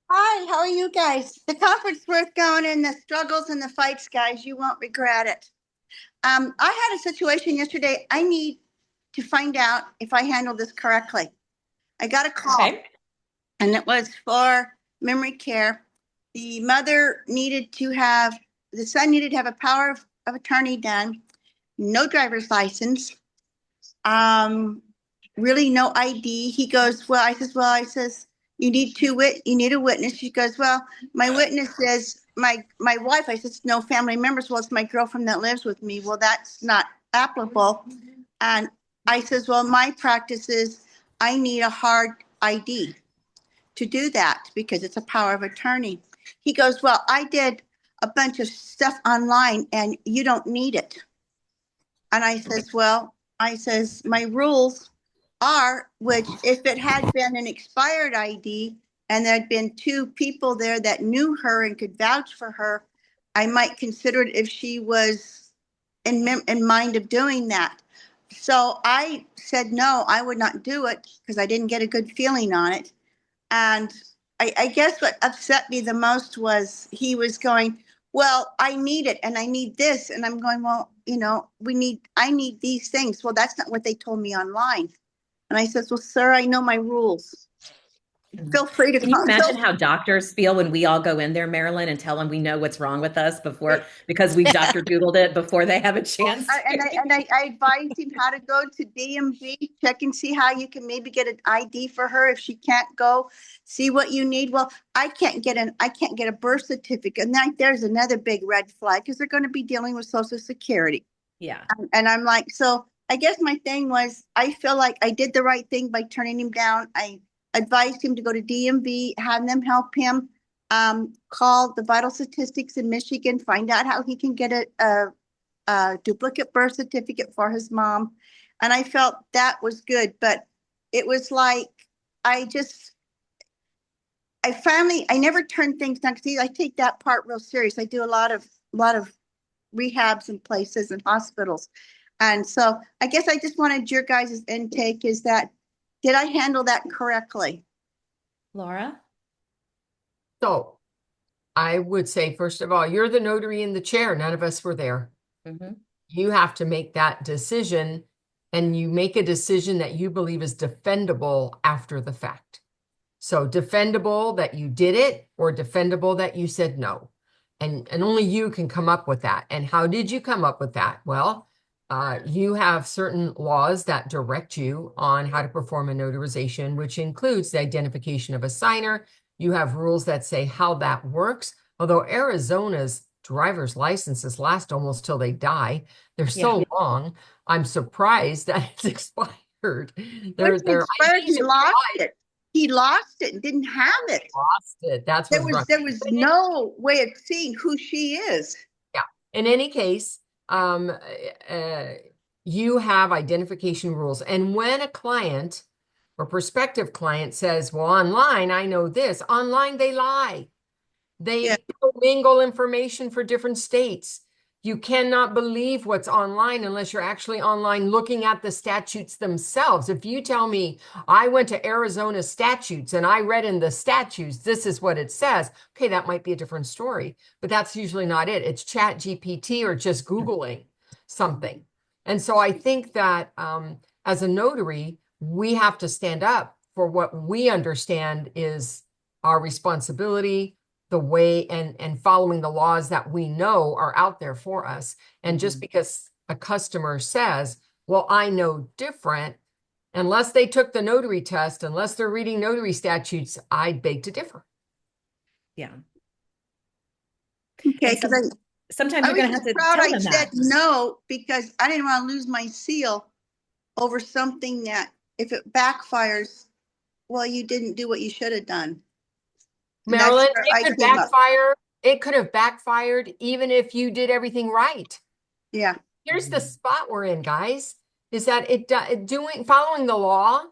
Speaker 7: Hi, how are you guys? The conference worth going in, the struggles and the fights, guys. You won't regret it. I had a situation yesterday. I need to find out if I handled this correctly. I got a call,
Speaker 1: Okay.
Speaker 7: and it was for memory care. The mother needed to have, the son needed to have a power of attorney done, no driver's license, um, really no ID. He goes, well, I says, you need a witness. She goes, well, my witness is my wife. I says, no family members. Well, it's my girlfriend that lives with me. Well, that's not applicable. And I says, well, my practice is I need a hard ID to do that because it's a power of attorney. He goes, well, I did a bunch of stuff online and you don't need it. And I says, well, I says, my rules are, which if it had been an expired ID and there'd been two people there that knew her and could vouch for her, I might consider it if she was in mind of doing that. So I said, no, I would not do it because I didn't get a good feeling on it. And I guess what upset me the most was he was going, well, I need it and I need this. And I'm going, well, I need these things. Well, that's not what they told me online. And I says, well, sir, I know my rules. Feel free to
Speaker 1: Can you
Speaker 7: call.
Speaker 1: imagine how doctors feel when we all go in there, Marilyn, and tell them we know what's wrong with us because we've Dr. Googled it before they have a chance
Speaker 7: I advised him how to go to DMV, check and see how you can maybe get an ID for her if she can't go. See what you need. Well, I can't get a birth certificate, and there's another big red flag because they're going to be dealing with Social Security.
Speaker 1: Yeah.
Speaker 7: And I'm like, so I guess my thing was, I feel like I did the right thing by turning him down. I advised him to go to DMV, have them help him call the vital statistics in Michigan, find out how he can get a duplicate birth certificate for his mom. And I felt that was good, but it was like, I never turn things down because I take that part real serious. I do a lot of rehabs and places and hospitals. And so I guess I just wanted your guys' intake is that, did I handle that correctly?
Speaker 1: Laura?
Speaker 2: So I would say, first of all, you're the notary in the chair. None of us were there.
Speaker 1: Mm-hmm.
Speaker 2: You have to make that decision, and you make a decision that you believe is defendable after the fact. So defendable that you did it, or defendable that you said no. And only you can come up with that. And how did you come up with that? Well, you have certain laws that direct you on how to perform a notarization, which includes the identification of a signer. You have rules that say how that works. Although Arizona's driver's licenses last almost till they die. They're so long. I'm surprised that it's expired.
Speaker 7: He lost it. He lost it and didn't have it.
Speaker 2: Lost it. That's
Speaker 7: there was no way of seeing who she is.
Speaker 2: Yeah. In any case, you have identification rules. And when a client or prospective client says, well, online, I know this, online, they lie. They mingle information for different states. You cannot believe what's online unless you're actually online looking at the statutes themselves. If you tell me I went to Arizona statutes and I read in the statutes, this is what it says. Okay, that might be a different story, but that's usually not it. It's Chat GPT or just Googling something. And so I think that as a notary, we have to stand up for what we understand is our responsibility, the way and following the laws that we know are out there for us. And just because a customer says, well, I know different, unless they took the notary test, unless they're reading notary statutes, I'd beg to differ.
Speaker 1: Yeah.
Speaker 7: Okay, because
Speaker 1: sometimes you're going to have to tell them
Speaker 7: said no because I didn't want to lose my seal over something that if it backfires, well, you didn't do what you should have done.
Speaker 2: Marilyn, it could backfire. It could have backfired even if you did everything right.
Speaker 7: Yeah.
Speaker 2: Here's the spot we're in, guys, is that following the law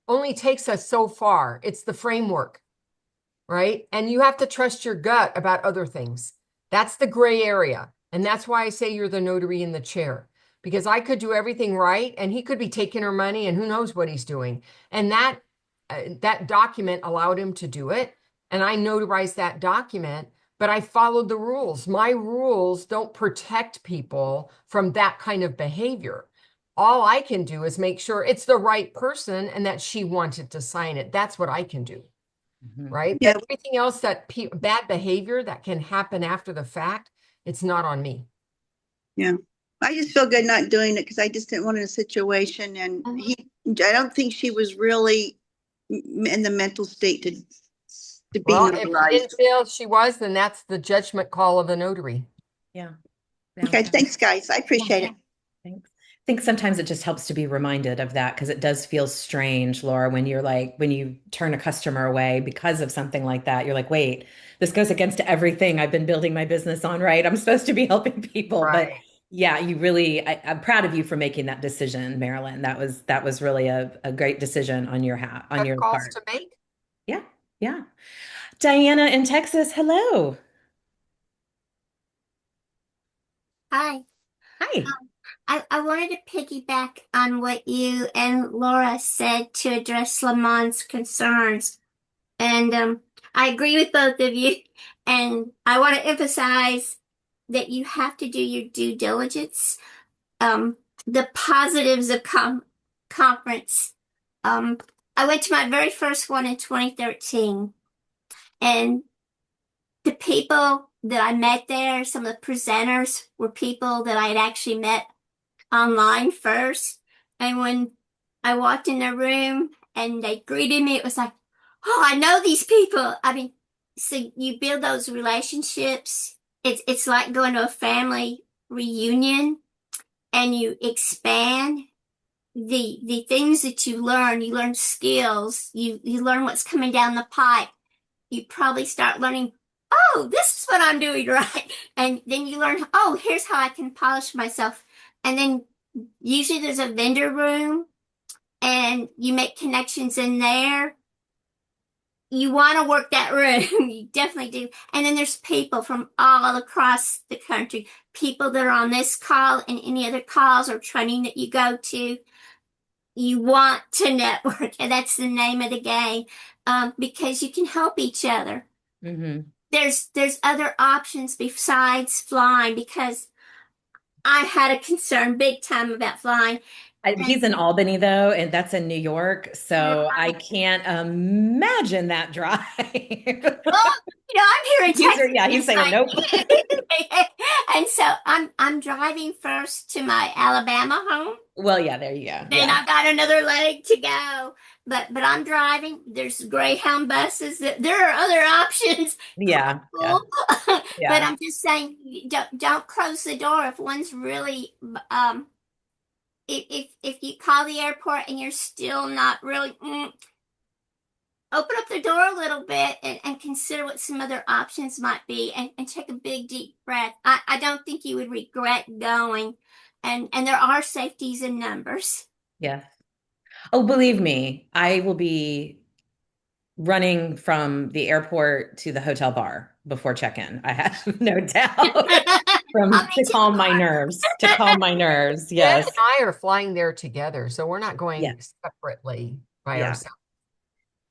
Speaker 2: only takes us so far. It's the framework, right? And you have to trust your gut about other things. That's the gray area. And that's why I say you're the notary in the chair, because I could do everything right and he could be taking her money and who knows what he's doing. And that document allowed him to do it. And I notarized that document, but I followed the rules. My rules don't protect people from that kind of behavior. All I can do is make sure it's the right person and that she wanted to sign it. That's what I can do, right?
Speaker 7: Yeah.
Speaker 2: But everything else that bad behavior that can happen after the fact, it's not on me.
Speaker 7: Yeah. I just feel good not doing it because I just didn't want a situation. And I don't think she was really in the mental state to be
Speaker 2: Well,
Speaker 7: notarized.
Speaker 2: if you didn't feel she was, then that's the judgment call of the notary.
Speaker 1: Yeah.
Speaker 7: Okay, thanks, guys. I appreciate it.
Speaker 1: Thanks. think sometimes it just helps to be reminded of that because it does feel strange, Laura, when you're like, when you turn a customer away because of something like that. You're like, wait, this goes against everything I've been building my business on, right? I'm supposed to be helping people, but
Speaker 2: Right.
Speaker 1: yeah, you really, I'm proud of you for making that decision, Marilyn. That was really a great decision on your hat on
Speaker 2: Tough
Speaker 1: your
Speaker 2: calls
Speaker 1: part.
Speaker 2: to make.
Speaker 1: Yeah, yeah. Diana in Texas, hello.
Speaker 8: Hi.
Speaker 1: Hi.
Speaker 8: I wanted to piggyback on what you and Laura said to address Lamont's concerns. And I agree with both of you. And I want to emphasize that you have to do your due diligence. Um, the positives of conference. Um, I went to my very first one in 2013, and the people that I met there, some of the presenters were people that I had actually met online first. And when I walked in the room and they greeted me, it was like, oh, I know these people. I mean, so you build those relationships. It's like going to a family reunion and you expand the things that you learn skills, you learn what's coming down the pipe. You probably start learning, oh, this is what I'm doing right. And then you learn, oh, here's how I can polish myself. And then usually there's a vendor room and you make connections in there. You want to work that room. You definitely do. And then there's people from all across the country, people that are on this call and any other calls or training that you go to. You want to network, and that's the name of the game, because you can help each other.
Speaker 1: Hmm.
Speaker 8: There's other options besides flying because I had a concern big time about flying.
Speaker 1: He's
Speaker 8: And
Speaker 1: in Albany though, and that's in New York, so I
Speaker 8: right,
Speaker 1: can't imagine that drive.
Speaker 8: well, I'm here in
Speaker 1: He's
Speaker 8: Texas,
Speaker 1: yeah, he's
Speaker 8: just
Speaker 1: saying
Speaker 8: like
Speaker 1: nope.
Speaker 8: you. And so I'm driving first to my Alabama home.
Speaker 1: Well, yeah, there you go.
Speaker 8: Then
Speaker 1: Yeah,
Speaker 8: I've got another leg to go. But I'm driving. There's Greyhound buses. There are other options.
Speaker 1: yeah, yeah,
Speaker 8: Carpool. But
Speaker 1: yeah.
Speaker 8: I'm just saying, don't close the door if one's really if you call the airport and you're still not really open up the door a little bit and consider what some other options might be and take a big deep breath. I don't think you would regret going. And there are safeties in numbers.
Speaker 1: Yes. Oh, believe me, I will be running from the airport to the hotel bar before check-in. I have no doubt.
Speaker 8: I'll
Speaker 1: From to
Speaker 8: meet you
Speaker 1: calm
Speaker 8: in
Speaker 1: my
Speaker 8: the
Speaker 1: nerves, to calm my nerves.
Speaker 2: Jen
Speaker 1: Yes.
Speaker 2: and I are flying there together, so we're not
Speaker 1: Yeah.
Speaker 2: going separately by
Speaker 1: Yeah.
Speaker 2: ourselves.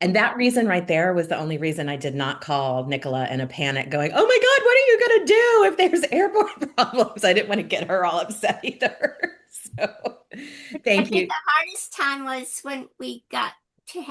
Speaker 1: And that reason right there was the only reason I did not call Nicola in a panic, going, "Oh my God, what are you going to do if there's airport problems?" I didn't want to get her all upset either. So
Speaker 8: I
Speaker 1: thank
Speaker 8: think
Speaker 1: you.
Speaker 8: the hardest time was when we got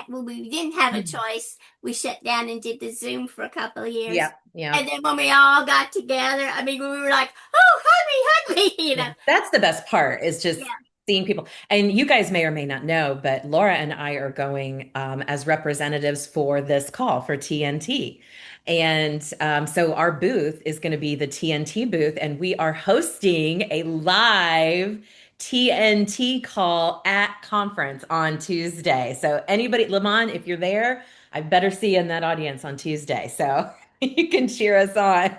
Speaker 8: when we didn't have a choice. We shut down and did the Zoom for a couple of years.
Speaker 1: Yeah, yeah.
Speaker 8: And then when we all got together, I mean, we were like, oh, hug me, hug me,
Speaker 1: Yeah, that's the best part is just
Speaker 8: Yeah.
Speaker 1: seeing people. And you guys may or may not know, but Laura and I are going as representatives for this call for TNT. And so our booth is going to be the TNT booth, and we are hosting a live TNT call at conference on Tuesday. So anybody, Lamont, if you're there, I better see you in that audience on Tuesday. So you can cheer us on.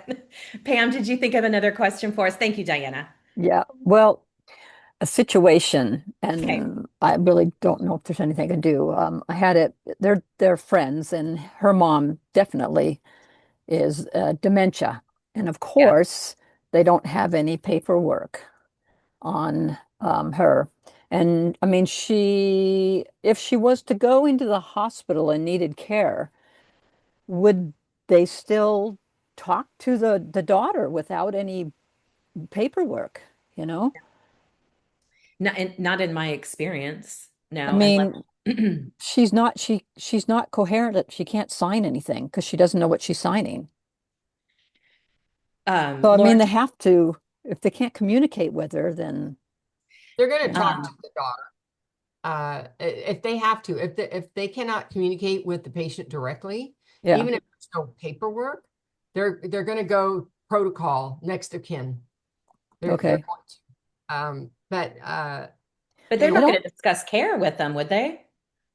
Speaker 1: Pam, did you think of another question for us? Thank you, Diana.
Speaker 5: Yeah. Well, a situation,
Speaker 1: Okay.
Speaker 5: and I really don't know if there's anything I can do. I had it. They're friends, and her mom definitely is dementia, and of
Speaker 1: Yeah.
Speaker 5: course they don't have any paperwork on her. And I mean, if she was to go into the hospital and needed care, would they still talk to the daughter without any paperwork, you know?
Speaker 1: Not in my experience.
Speaker 5: I
Speaker 1: No,
Speaker 5: mean,
Speaker 1: unless
Speaker 5: she's not coherent. She can't sign anything because she doesn't know what she's signing. So I
Speaker 1: Laura,
Speaker 5: mean, they have to, if they can't communicate with her, then
Speaker 2: They're going to
Speaker 5: you know,
Speaker 2: talk to
Speaker 1: um,
Speaker 2: the daughter if they have to. If they cannot communicate with the patient directly,
Speaker 5: yeah,
Speaker 2: even if there's no paperwork, they're going to go protocol next of kin. They're
Speaker 5: okay,
Speaker 2: going to. but
Speaker 1: But
Speaker 2: they
Speaker 1: they're
Speaker 5: I
Speaker 1: not
Speaker 2: don't.
Speaker 1: going
Speaker 5: don't,
Speaker 1: to discuss care with them, would they?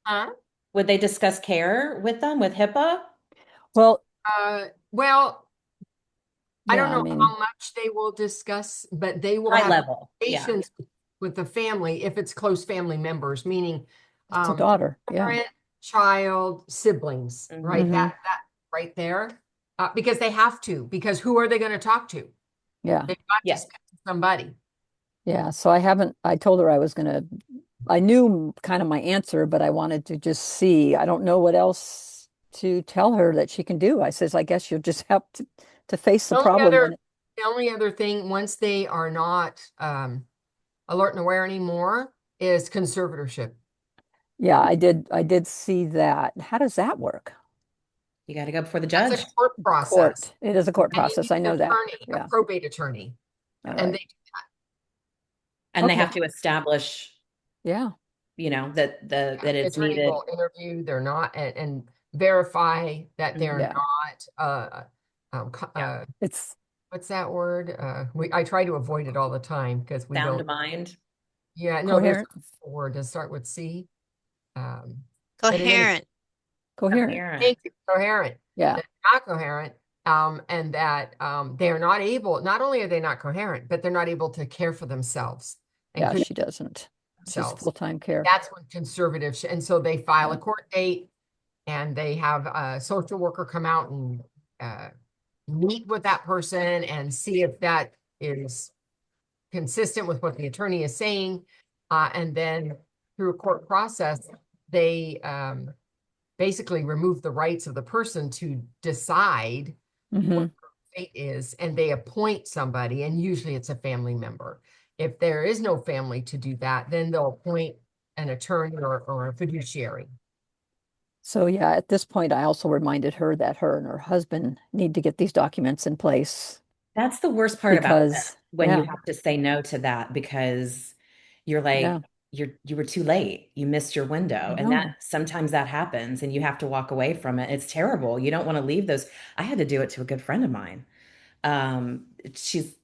Speaker 2: Huh?
Speaker 1: Would they discuss care with them with HIPAA?
Speaker 5: well,
Speaker 2: Well, I
Speaker 5: yeah,
Speaker 2: don't
Speaker 5: I
Speaker 2: know
Speaker 5: mean,
Speaker 2: how much they will discuss, but they will
Speaker 1: High
Speaker 2: have
Speaker 1: level. Yeah.
Speaker 2: conversations with the family if it's close family members, meaning
Speaker 5: it's a daughter. Yeah.
Speaker 2: parent, child, siblings,
Speaker 1: Hmm.
Speaker 2: right?
Speaker 5: Hmm.
Speaker 2: That right there. Because they have to, because who are they going to talk to?
Speaker 5: Yeah.
Speaker 2: They've got to
Speaker 1: Yeah.
Speaker 2: speak to somebody.
Speaker 5: Yeah. So I told her I knew kind of my answer, but I wanted to just see. I don't know what else to tell her that she can do. I says, I guess you'll just have to face the
Speaker 2: The only
Speaker 5: problem when
Speaker 2: other, the only other thing, once they are not alert and aware anymore, is conservatorship.
Speaker 5: yeah, I did see that. How does that work?
Speaker 1: You got to go before the
Speaker 2: That's a
Speaker 1: judge.
Speaker 2: court process,
Speaker 5: Court. It is a court
Speaker 2: and you
Speaker 5: process.
Speaker 2: need
Speaker 5: I
Speaker 2: an
Speaker 5: know that.
Speaker 2: attorney, a
Speaker 5: Yeah.
Speaker 2: probate attorney,
Speaker 5: All
Speaker 2: and
Speaker 5: right.
Speaker 2: they
Speaker 1: And they
Speaker 5: Okay.
Speaker 1: have to establish,
Speaker 5: Yeah.
Speaker 1: that
Speaker 2: the
Speaker 1: it's
Speaker 2: attorney
Speaker 1: needed.
Speaker 2: will interview. They're not and verify that they're
Speaker 1: Mhm.
Speaker 5: Yeah.
Speaker 2: not
Speaker 1: Yeah.
Speaker 2: what's that word? I try to avoid it all the time because we
Speaker 1: Sound
Speaker 2: don't.
Speaker 1: mind.
Speaker 2: Yeah, no, there's
Speaker 5: Coherent.
Speaker 2: a word to start with C. Um, but at any
Speaker 7: Coherent.
Speaker 5: Coherent.
Speaker 1: Coherent.
Speaker 2: thank you, coherent.
Speaker 5: Yeah.
Speaker 2: They're not coherent, and that they are not able. Not only are they not coherent, but they're not able to care for themselves and
Speaker 5: Yeah,
Speaker 2: connect
Speaker 5: she doesn't. She's
Speaker 2: themselves.
Speaker 5: full-time care.
Speaker 2: That's when conservative, and so they file a
Speaker 5: Yeah.
Speaker 2: court date, and they have a social worker come out and uh, meet with that person and see if that is consistent with what the attorney is saying. And then through a court process, they basically remove the rights of the person to decide what
Speaker 5: Hmm.
Speaker 2: fate is, and they appoint somebody, and usually it's a family member. If there is no family to do that, then they'll appoint an attorney or a fiduciary.
Speaker 5: So yeah, at this point, I also reminded her that her and her husband need to get these documents in place
Speaker 1: That's the worst part about this,
Speaker 5: because,
Speaker 1: when you
Speaker 5: yeah,
Speaker 1: have to say no to that because you're
Speaker 5: yeah,
Speaker 1: like, you were too late. You missed your
Speaker 5: I
Speaker 1: window. And that
Speaker 5: know.
Speaker 1: sometimes that happens and you have to walk away from it. It's terrible. You don't want to leave those. I had to do it to a good friend of mine. She's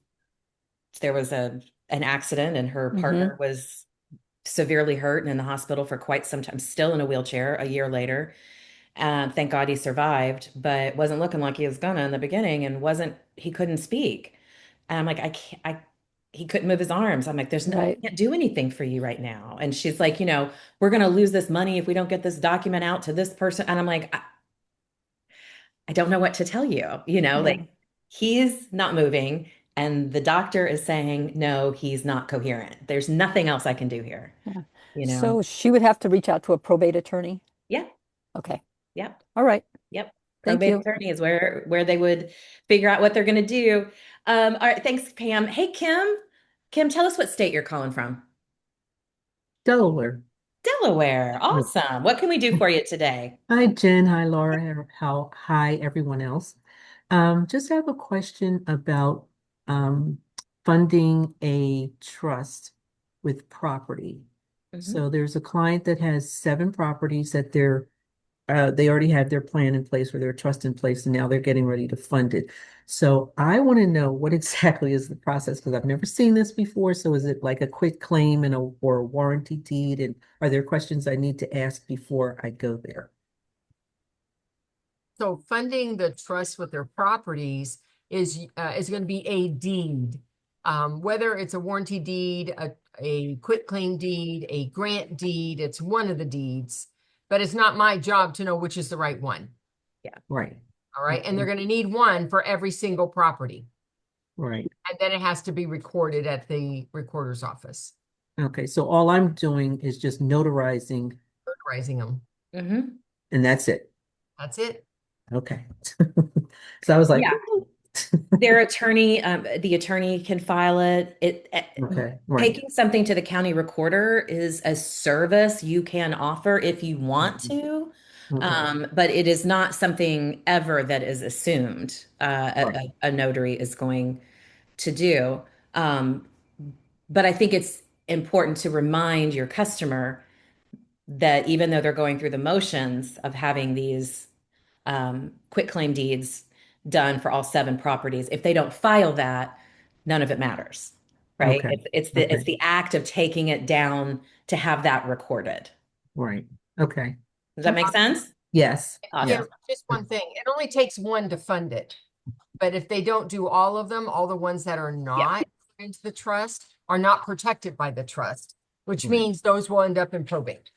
Speaker 1: there was an accident and her
Speaker 5: Hmm.
Speaker 1: partner was severely hurt and in the hospital for quite some time, still in a wheelchair a year later. Thank God he survived, but wasn't looking like he was gonna in the beginning and wasn't, he couldn't speak. And I'm like, I can't, he couldn't move his arms. I'm like, there's no, I
Speaker 5: Right.
Speaker 1: can't do anything for you right now. And she's like, we're going to lose this money if we don't get this document out to this person. And I'm like, I don't know what to tell you.
Speaker 5: Yeah.
Speaker 1: Like he's not moving and the doctor is saying, no, he's not coherent. There's nothing else I can do here,
Speaker 5: Yeah.
Speaker 1: you know?
Speaker 5: So she would have to reach out to a probate attorney.
Speaker 1: Yeah.
Speaker 5: Okay.
Speaker 1: Yep.
Speaker 5: All right.
Speaker 1: Yep.
Speaker 5: Thank
Speaker 1: Probate
Speaker 5: you.
Speaker 1: attorney is where they would figure out what they're going to do. All right. Thanks, Pam. Hey, Kim. Kim, tell us what state you're calling from.
Speaker 9: Delaware.
Speaker 1: Delaware.
Speaker 9: Yes.
Speaker 1: Awesome. What can we do for you today?
Speaker 9: Hi, Jen. Hi, Laura. Hi, everyone else. Just have a question about um, funding a trust with property.
Speaker 1: Hmm.
Speaker 9: So there's a client that has 7 properties that they already had their plan in place or their trust in place, and now they're getting ready to fund it. So I want to know what exactly is the process because I've never seen this before. So is it like a quick claim or a warranty deed? And are there questions I need to ask before I go there?
Speaker 2: So funding the trust with their properties is going to be a deed. Whether it's a warranty deed, a quit claim deed, a grant deed, it's one of the deeds, but it's not my job to know which is the right one.
Speaker 1: Yeah.
Speaker 9: Right.
Speaker 2: All right. And they're
Speaker 9: Okay.
Speaker 2: going to need one for every single property.
Speaker 9: Right.
Speaker 2: And then it has to be recorded at the recorder's office,
Speaker 9: Okay. So all I'm doing is just notarizing,
Speaker 2: notarizing them.
Speaker 1: Hmm.
Speaker 9: and that's it.
Speaker 2: That's it.
Speaker 9: Okay. So I was like,
Speaker 1: Yeah. Their attorney, the attorney can file it.
Speaker 9: okay, right.
Speaker 1: Taking something to the county recorder is a service you can offer if you want
Speaker 9: Mhm.
Speaker 1: to,
Speaker 9: Okay.
Speaker 1: but it is not something ever that is assumed
Speaker 9: Right.
Speaker 1: a notary is going to do. Um, but I think it's important to remind your customer that even though they're going through the motions of having these quit claim deeds done for all 7 properties, if they don't file that, none of it matters. right?
Speaker 9: Okay.
Speaker 1: It's
Speaker 9: Okay.
Speaker 1: the act of taking it down to have that recorded.
Speaker 9: Right. Okay.
Speaker 1: Does that make sense?
Speaker 9: Yes.
Speaker 2: Kim,
Speaker 9: Yes.
Speaker 1: Awesome.
Speaker 2: just one thing. It only takes one to fund it. But if they don't do all of them, all the ones that are
Speaker 1: Yeah.
Speaker 2: not put into the trust are not protected by the trust, which
Speaker 9: Right.
Speaker 2: means those will end up in probate.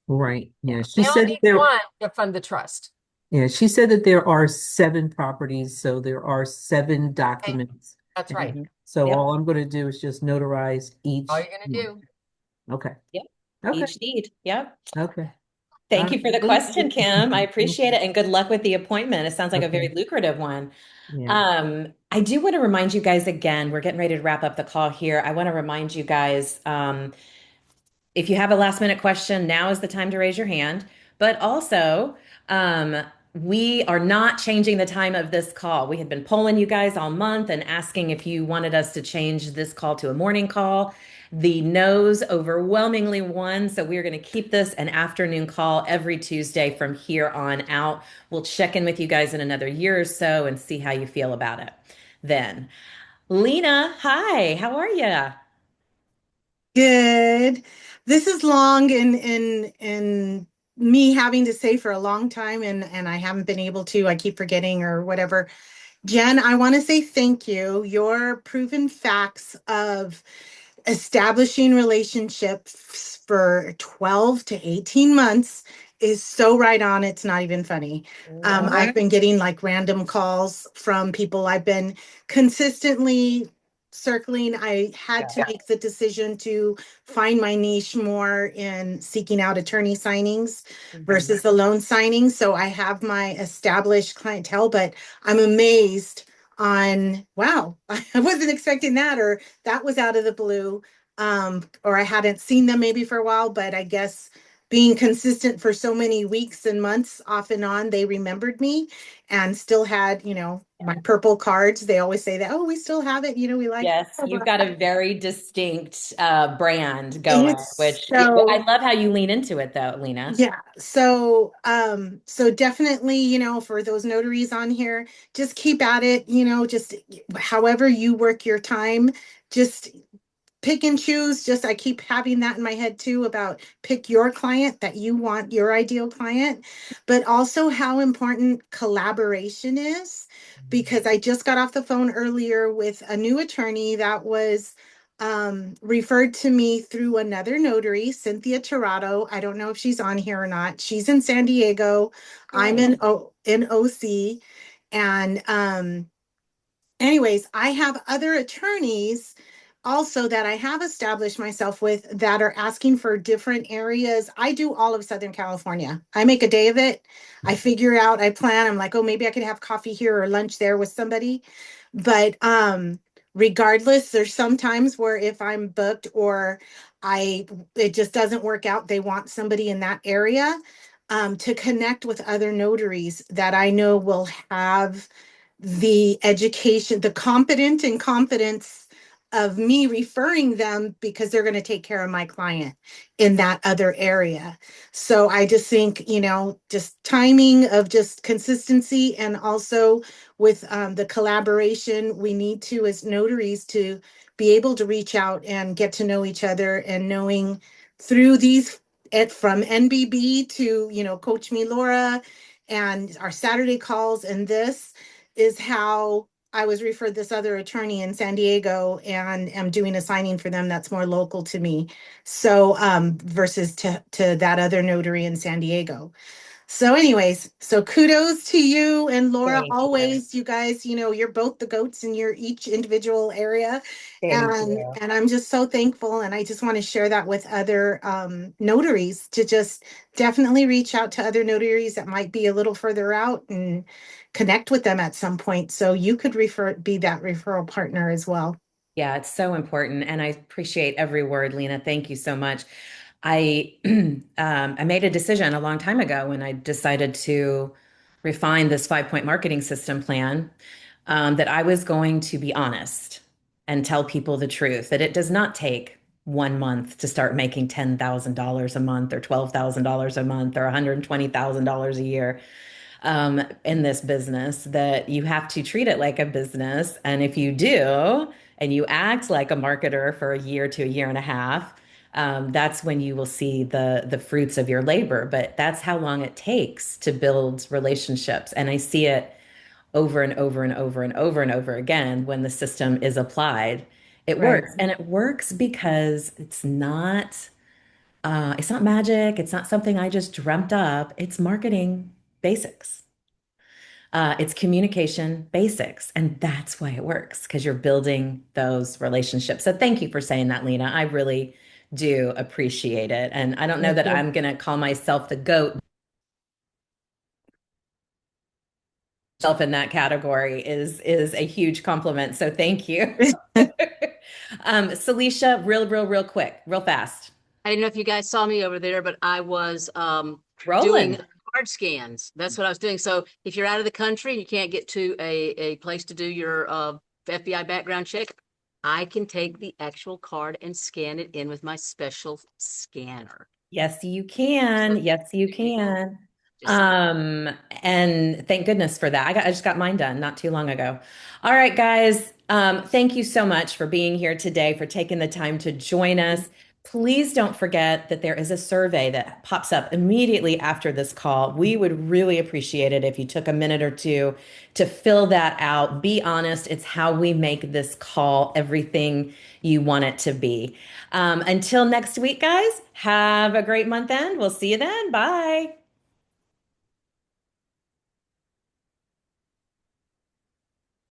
Speaker 9: Right. Yeah. She
Speaker 2: They only
Speaker 9: said that
Speaker 2: need
Speaker 9: there,
Speaker 2: one to fund the trust.
Speaker 9: yeah, she said that there are seven properties, so there are seven
Speaker 2: Okay,
Speaker 9: documents.
Speaker 2: that's right.
Speaker 1: Mhm.
Speaker 9: So
Speaker 1: Yep.
Speaker 9: all I'm going to do is just notarize
Speaker 2: All
Speaker 9: each
Speaker 2: you're gonna
Speaker 9: one.
Speaker 2: do.
Speaker 9: Okay.
Speaker 1: Yep.
Speaker 9: Okay.
Speaker 1: Each deed. Yep.
Speaker 9: Okay. All
Speaker 1: Thank
Speaker 9: right.
Speaker 1: you for the
Speaker 9: Thank
Speaker 1: question,
Speaker 9: you.
Speaker 1: Kim. I
Speaker 9: Thank
Speaker 1: appreciate
Speaker 9: you.
Speaker 1: it, and good luck with the appointment. It sounds like a very
Speaker 9: Okay.
Speaker 1: lucrative one.
Speaker 9: Yeah.
Speaker 1: I do want to remind you guys again, we're getting ready to wrap up the call here. I want to remind you guys, if you have a last minute question, now is the time to raise your hand. But also, um, we are not changing the time of this call. We had been polling you guys all month and asking if you wanted us to change this call to a morning call. The no's overwhelmingly won. So we're going to keep this an afternoon call every Tuesday from here on out. We'll check in with you guys in another year or so and see how you feel about it then. Lena, hi, how are you?
Speaker 10: Good. This is long and me having to say for a long time and I haven't been able to. I keep forgetting or whatever. Jen, I want to say thank you. Your proven facts of establishing relationships for 12 to 18 months is so right on. It's not even funny. I've been getting like random calls from people I've been consistently circling. I had to make the decision to find my niche more in seeking out attorney signings versus the loan signings. So I have my established clientele, but I'm amazed on, wow, I wasn't expecting that, or that was out of the blue. Or I hadn't seen them maybe for a while, but I guess being consistent for so many weeks and months off and on, they remembered me and still had, my purple cards. They always say that, oh, we still have it, we like
Speaker 1: Yes, you've got a very distinct brand going,
Speaker 10: it's
Speaker 1: which I
Speaker 10: so
Speaker 1: love how you lean into it though, Lena.
Speaker 10: yeah. So definitely, for those notaries on here, just keep at it, just however you work your time, just pick and choose. Just I keep having that in my head too about pick your client that you want, your ideal client, but also how important collaboration is. Because I just got off the phone earlier with a new attorney that was referred to me through another notary, Cynthia Tirado. I don't know if she's on here or not. She's in San Diego. I'm
Speaker 1: Cool.
Speaker 10: in OC. And anyways, I have other attorneys also that I have established myself with that are asking for different areas. I do all of Southern California. I make a day of it. I figure out, I plan, I'm like, oh, maybe I could have coffee here or lunch there with somebody. But regardless, there's some times where if I'm booked or I it just doesn't work out, they want somebody in that area to connect with other notaries that I know will have the education, the competent and confidence of me referring them because they're going to take care of my client in that other area. So I just think, just timing of just consistency and also with the collaboration we need to as notaries to be able to reach out and get to know each other and knowing through these from NBB to, Coach Me Laura and our Saturday calls and this is how I was referred this other attorney in San Diego and am doing a signing for them that's more local to me. So versus to that other notary in San Diego. So, anyways, so kudos to you and Laura.
Speaker 1: Thank you.
Speaker 10: Always, you guys, you're both the goats in your each individual area,
Speaker 1: Thank you.
Speaker 10: and I'm just so thankful. And I just want to share that with other notaries to just definitely reach out to other notaries that might be a little further out and connect with them at some point. So you could be that referral partner as well.
Speaker 1: Yeah, it's so important. And I appreciate every word, Lena. Thank you so much. I I made a decision a long time ago when I decided to refine this 5-point marketing system plan, that I was going to be honest and tell people the truth, that it does not take 1 month to start making $10,000 a month or $12,000 a month or $120,000 a year, in this business, that you have to treat it like a business. And if you do, and you act like a marketer for a year to a year and a half, that's when you will see the fruits of your labor. But that's how long it takes to build relationships. And I see it over and over and over and over and over again when the system is applied. It
Speaker 10: Right.
Speaker 1: works. And it works because it's not magic. It's not something I just dreamt up. It's marketing basics. It's communication basics. And that's why it works, because you're building those relationships. So thank you for saying that, Lena. I really do appreciate it. And I don't know
Speaker 10: Thank
Speaker 1: that
Speaker 10: you.
Speaker 1: I'm going to call myself the GOAT. Self in that category is a huge compliment. So thank you. Celicia, real quick, real fast.
Speaker 4: I didn't know if you guys saw me over there, but I was doing
Speaker 1: Rolling.
Speaker 4: card scans. That's what I was doing. So if you're out of the country and you can't get to a place to do your FBI background check, I can take the actual card and scan it in with my special scanner.
Speaker 1: Yes, you can. Yes, you can.
Speaker 4: Just saying.
Speaker 1: And thank goodness for that. I just got mine done not too long ago. All right, guys. Thank you so much for being here today, for taking the time to join us. Please don't forget that there is a survey that pops up immediately after this call. We would really appreciate it if you took a minute or two to fill that out. Be honest, it's how we make this call everything you want it to be. Until next week, guys, have a great month end. We'll see you then. Bye.